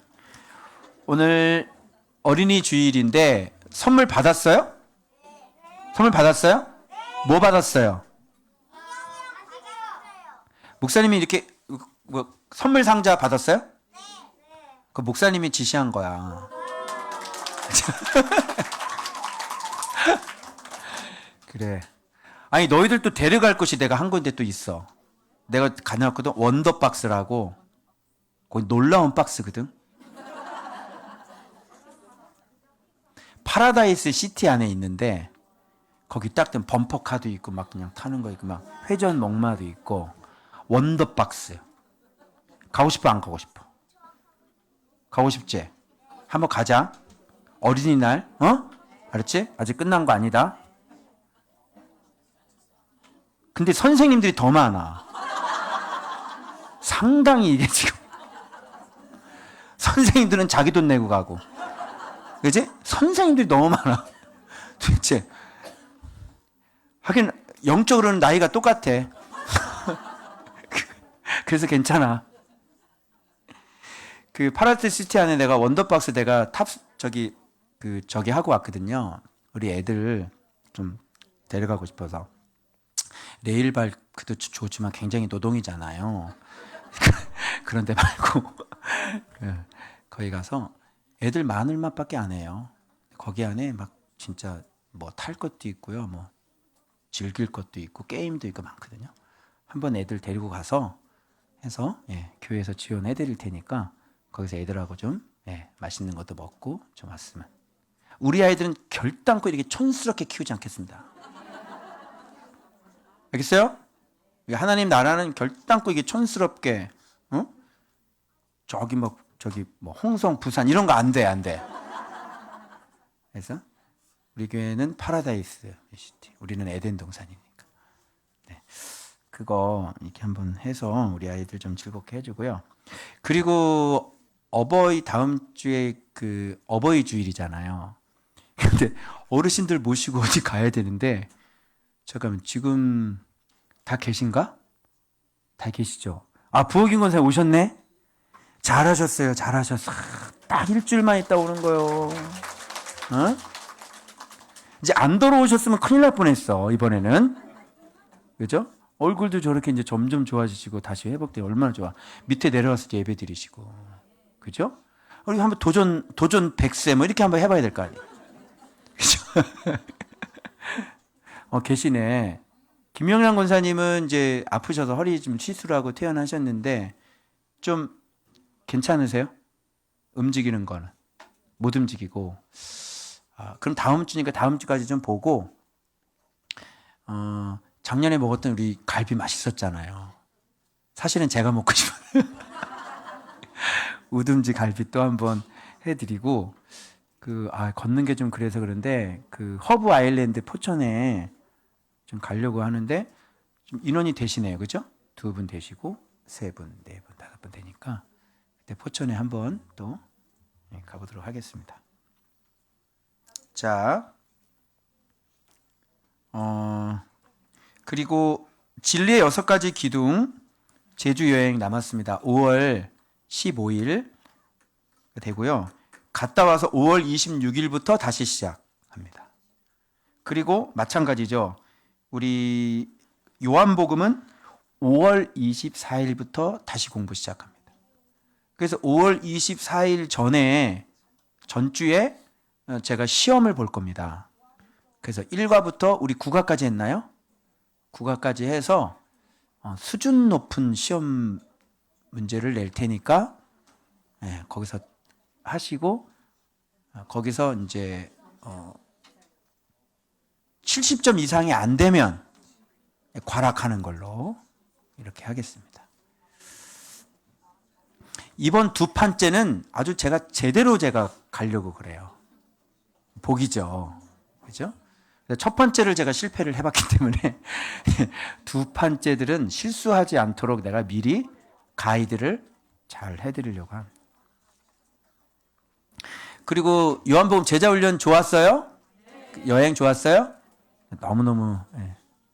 오늘 어린이 주일인데 선물 받았어요? 선물 받았어요? 뭐 받았어요? 목사님이 이렇게 선물 상자 받았어요? 그 목사님이 지시한 거야. 그래. 아니, 너희들도 데려갈 곳이 내가 한 군데 또 있어. 내가 가져왔거든. 원더박스라고. 거기 놀라운 박스거든. 파라다이스 시티 안에 있는데 거기 딱 된 범퍼카도 있고 막 그냥 타는 거 있고 막 회전 목마도 있고 원더박스. 가고 싶어 안 가고 싶어? 가고 싶지? 한번 가자. 어린이날, 알았지? 아직 끝난 거 아니다. 근데 선생님들이 더 많아. 상당히 이게 지금 선생님들은 자기 돈 내고 가고, 그지? 선생님들이 너무 많아. 도대체 하긴 영적으로는 나이가 똑같아. 그래서 괜찮아. 그 파라트 시티 안에 내가 원더박스 내가 저기 하고 왔거든요. 우리 애들 좀 데려가고 싶어서. 레일바이크도 좋지만 굉장히 노동이잖아요. 그런데 말고 거기 가서 애들 마늘 맛밖에 안 해요. 거기 안에 막 진짜 뭐 탈 것도 있고요. 뭐 즐길 것도 있고 게임도 있고 많거든요. 한번 애들 데리고 가서 해서 교회에서 지원해 드릴 테니까 거기서 애들하고 좀 맛있는 것도 먹고 좀 왔으면. 우리 아이들은 결단코 이렇게 촌스럽게 키우지 않겠습니다. 알겠어요? 하나님 나라는 결단코 이게 촌스럽게 저기 뭐 홍성 부산 이런 거 안 돼, 안 돼. 그래서 우리 교회는 파라다이스 시티. 우리는 에덴 동산이니까. 네. 그거 이렇게 한번 해서 우리 아이들 좀 즐겁게 해주고요. 그리고 다음 주에 그 어버이 주일이잖아요. 근데 어르신들 모시고 어디 가야 되는데 잠깐만 지금 다 계신가? 다 계시죠? 부호긴 권사님 오셨네? 잘하셨어요. 잘하셨어. 딱 일주일만 있다 오는 거요. 이제 안 돌아오셨으면 큰일 날 뻔했어. 이번에는. 그죠? 얼굴도 저렇게 이제 점점 좋아지시고 다시 회복돼 얼마나 좋아. 밑에 내려와서 예배 드리시고. 그죠? 우리 한번 도전 100세 뭐 이렇게 한번 해봐야 될 거 아니에요. 그죠? 계시네. 김영란 권사님은 이제 아프셔서 허리 좀 시술을 하고 퇴원하셨는데 좀 괜찮으세요? 움직이는 거는 못 움직이고. 그럼 다음 주니까 다음 주까지 좀 보고 작년에 먹었던 우리 갈비 맛있었잖아요. 사실은 제가 먹고 싶어요. 우둔지 갈비 또 한번 해드리고 걷는 게 좀 그래서 그런데 그 허브 아일랜드 포천에 좀 가려고 하는데 좀 인원이 되시네요, 그죠? 2분 되시고 3분, 4분, 5분 되니까 그때 포천에 한번 또 가보도록 하겠습니다. 자, 그리고 진리의 6가지 기둥 제주 여행 남았습니다. 5월 15일 되고요. 갔다 와서 5월 26일부터 다시 시작합니다. 그리고 마찬가지죠. 우리 요한복음은 5월 24일부터 다시 공부 시작합니다. 그래서 5월 24일 전주에 제가 시험을 볼 겁니다. 그래서 1과부터 우리 9과까지 했나요? 9과까지 해서 수준 높은 시험 문제를 낼 테니까 거기서 하시고 거기서 이제 70점 이상이 안 되면 과락하는 걸로 이렇게 하겠습니다. 이번 2판째는 아주 제대로 가려고 그래요. 복이죠. 그죠? 첫 번째를 제가 실패를 해봤기 때문에 2판째들은 실수하지 않도록 내가 미리 가이드를 잘 해드리려고 합니다. 그리고 요한복음 제자훈련 좋았어요? 여행 좋았어요? 너무너무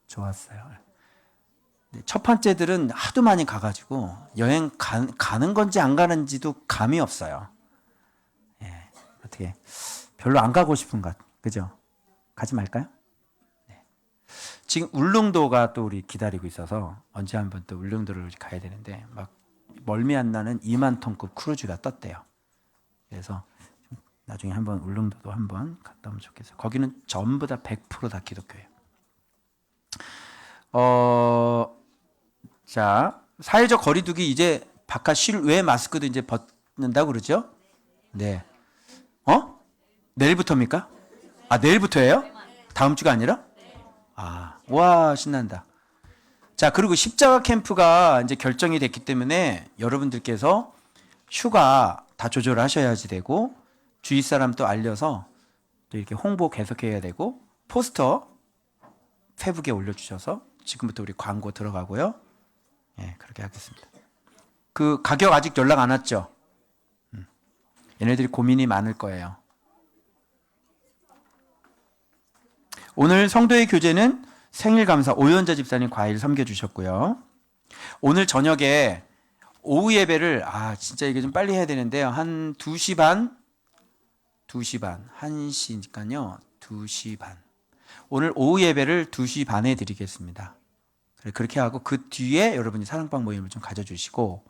좋았어요. 첫 번째들은 하도 많이 가가지고 여행 가는 건지 안 가는지도 감이 없어요. 어떻게 별로 안 가고 싶은 것 같아요. 그죠? 가지 말까요? 네. 지금 울릉도가 또 우리 기다리고 있어서 언제 한번 또 울릉도를 가야 되는데 막 멀미 안 나는 2만 톤급 크루즈가 떴대요. 그래서 나중에 한번 울릉도도 한번 갔다 오면 좋겠어요. 거기는 전부 다 100% 기독교예요. 자, 사회적 거리두기 이제 바깥 실외 마스크도 이제 벗는다고 그러죠? 네. 내일부터입니까? 내일부터예요? 다음 주가 아니라? 와, 신난다. 자, 그리고 십자가 캠프가 이제 결정이 됐기 때문에 여러분들께서 휴가 다 조절하셔야지 되고 주위 사람 또 알려서 또 이렇게 홍보 계속해야 되고 포스터 페북에 올려주셔서 지금부터 우리 광고 들어가고요. 그렇게 하겠습니다. 그 가격 아직 연락 안 왔죠? 얘네들이 고민이 많을 거예요. 오늘 성도의 교제는 생일감사 오연자 집사님 과일 섬겨주셨고요. 오늘 저녁에 오후 예배를 진짜 이게 좀 빨리 해야 되는데요. 한 2시 반 1시니까요. 2시 반. 오늘 오후 예배를 2시 반에 드리겠습니다. 그렇게 하고 그 뒤에 여러분이 사랑방 모임을 좀 가져주시고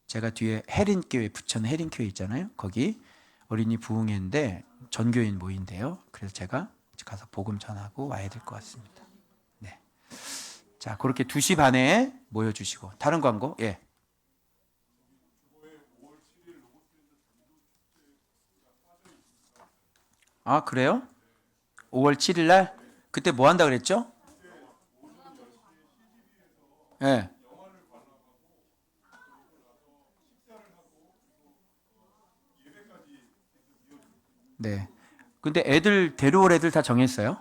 제가 뒤에 혜린교회 부천 혜린교회 있잖아요. 거기 어린이 부흥회인데 전교인 모인데요. 그래서 제가 가서 복음 전하고 와야 될 것 같습니다. 네. 자, 그렇게 2시 반에 모여주시고. 다른 광고? 예. 아, 그래요? 5월 7일 날? 그때 뭐 한다 그랬죠? 예. 네. 근데 애들 데려올 애들 다 정했어요?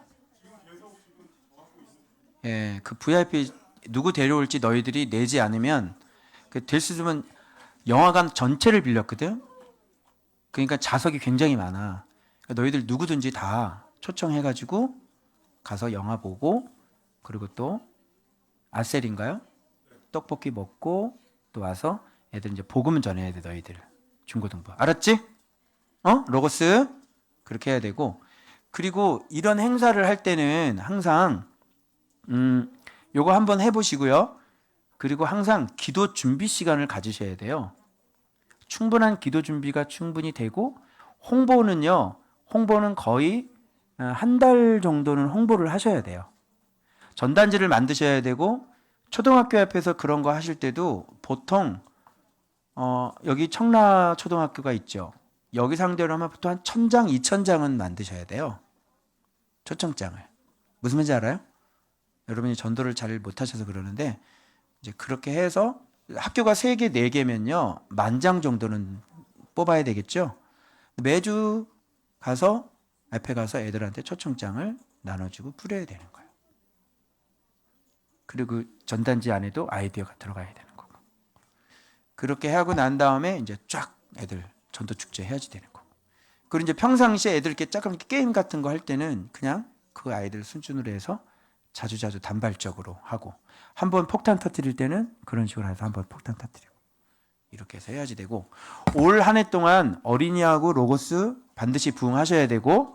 예. 그 VIP 누구 데려올지 너희들이 내지 않으면 될 수 있으면 영화관 전체를 빌렸거든. 그러니까 좌석이 굉장히 많아. 그러니까 너희들 누구든지 다 초청해가지고 가서 영화 보고 그리고 또 아셀인가요? 떡볶이 먹고 또 와서 애들 이제 복음 전해야 돼 너희들 중고등부. 알았지? 로고스 그렇게 해야 되고 그리고 이런 행사를 할 때는 항상 요거 한번 해보시고요. 그리고 항상 기도 준비 시간을 가지셔야 돼요. 충분한 기도 준비가 충분히 되고 홍보는 거의 한 달 정도는 홍보를 하셔야 돼요. 전단지를 만드셔야 되고 초등학교 앞에서 그런 거 하실 때도 보통 여기 청라 초등학교가 있죠. 여기 상대로 하면 보통 한 1000장, 2000장은 만드셔야 돼요. 초청장을. 무슨 말인지 알아요? 여러분이 전도를 잘 못하셔서 그러는데 이제 그렇게 해서 학교가 3개, 4개면요 10,000장 정도는 뽑아야 되겠죠. 매주 가서 앞에 가서 애들한테 초청장을 나눠주고 뿌려야 되는 거예요. 그리고 전단지 안에도 아이디어가 들어가야 되는 거고. 그렇게 하고 난 다음에 이제 쫙 애들 전도 축제 해야지 되는 거고. 그리고 이제 평상시에 애들 이렇게 조금 게임 같은 거 할 때는 그냥 그 아이들 수준으로 해서 자주자주 단발적으로 하고 한번 폭탄 터뜨릴 때는 그런 식으로 해서 한번 폭탄 터뜨리고 이렇게 해서 해야지 되고 올 한 해 동안 어린이하고 로고스 반드시 부흥하셔야 되고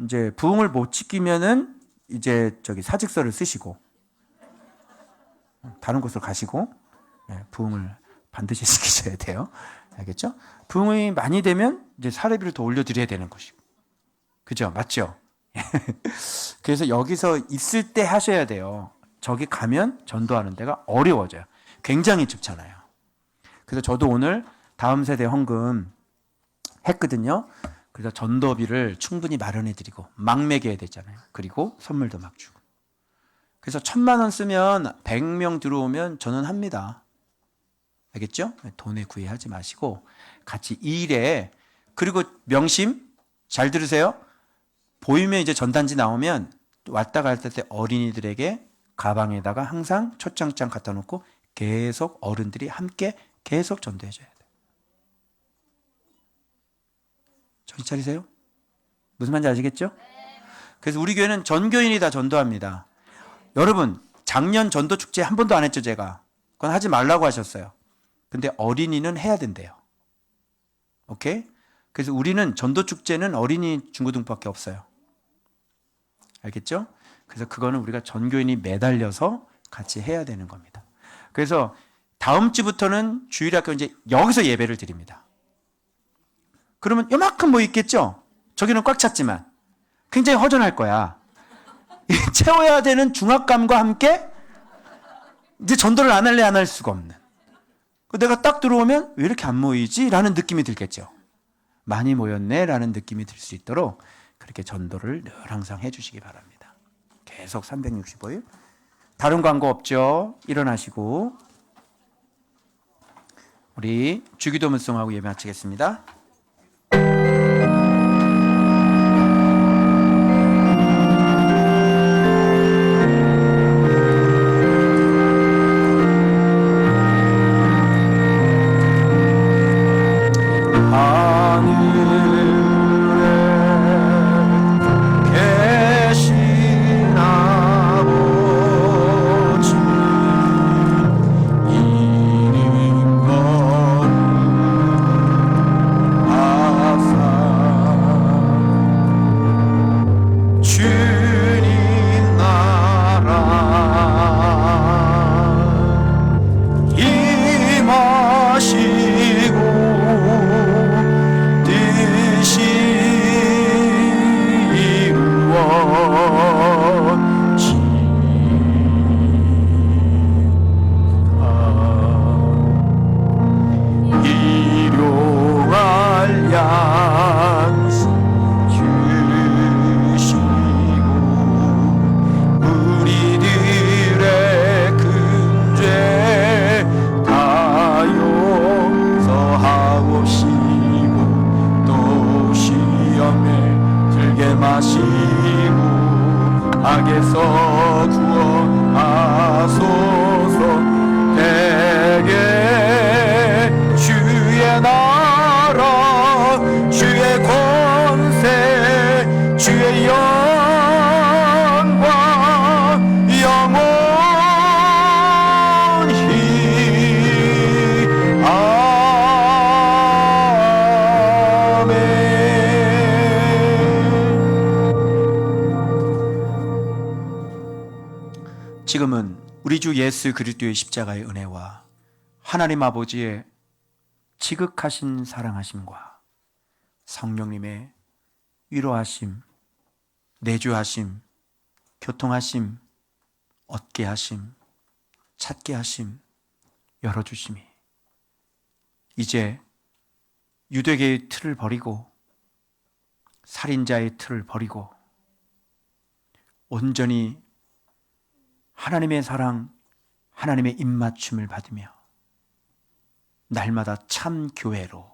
이제 부흥을 못 지키면은 이제 저기 사직서를 쓰시고 다른 곳으로 가시고 부흥을 반드시 지키셔야 돼요. 알겠죠? 부흥이 많이 되면 이제 사례비를 더 올려드려야 되는 것이고 그죠? 맞죠? 그래서 여기서 있을 때 하셔야 돼요. 저기 가면 전도하는 데가 어려워져요. 굉장히 좁잖아요. 그래서 저도 오늘 다음 세대 헌금 했거든요. 그래서 전도비를 충분히 마련해드리고 막 매겨야 되잖아요. 그리고 선물도 막 주고. 그래서 1,000,000원 쓰면 100명 들어오면 저는 합니다. 알겠죠? 돈에 구애하지 마시고 같이 일에 그리고 명심 잘 들으세요. 보이면 이제 전단지 나오면 왔다 갔다 때 어린이들에게 가방에다가 항상 초청장 갖다 놓고 계속 어른들이 함께 계속 전도해 줘야 돼요. 정신 차리세요? 무슨 말인지 아시겠죠? 그래서 우리 교회는 전교인이 다 전도합니다. 여러분 작년 전도 축제 한 번도 안 했죠 제가. 그건 하지 말라고 하셨어요. 근데 어린이는 해야 된대요. 오케이? 그래서 우리는 전도 축제는 어린이 중고등부밖에 없어요. 알겠죠? 그래서 그거는 우리가 전교인이 매달려서 같이 해야 되는 겁니다. 그래서 다음 주부터는 주일학교 이제 여기서 예배를 드립니다. 그러면 요만큼 뭐 있겠죠? 저기는 꽉 찼지만 굉장히 허전할 거야. 채워야 되는 중압감과 함께 이제 전도를 안 할래 안 할 수가 없는. 내가 딱 들어오면 왜 이렇게 안 모이지? 라는 느낌이 들겠죠. 많이 모였네 라는 느낌이 들 수 있도록 그렇게 전도를 늘 항상 해주시기 바랍니다. 계속 365일. 다른 광고 없죠? 일어나시고 우리 주기도 문송하고 예배 마치겠습니다. 말씀하시고 악에서 구원하소서. 대개 주의 나라 주의 권세 주의 영광 영원히 아멘. 지금은 우리 주 예수 그리스도의 십자가의 은혜와 하나님 아버지의 지극하신 사랑하심과 성령님의 위로하심, 내주하심, 교통하심, 얻게 하심, 찾게 하심, 열어주심이 이제 유대계의 틀을 버리고 살인자의 틀을 버리고 온전히 하나님의 사랑, 하나님의 입맞춤을 받으며 날마다 참 교회로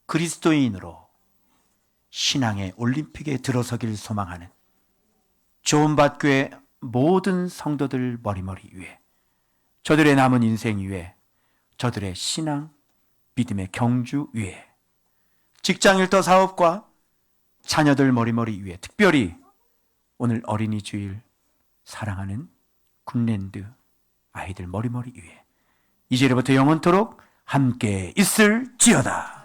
그리스도인으로 신앙의 올림픽에 들어서길 소망하는 조은밭교회 모든 성도들 머리머리 위에, 저들의 남은 인생 위에, 저들의 신앙, 믿음의 경주 위에, 직장일터 사업과 자녀들 머리머리 위에, 특별히 오늘 어린이 주일 사랑하는 굿랜드 아이들 머리머리 위에 이제로부터 영원토록 함께 있을지어다.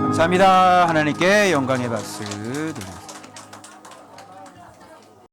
감사합니다. 하나님께 영광의 박수.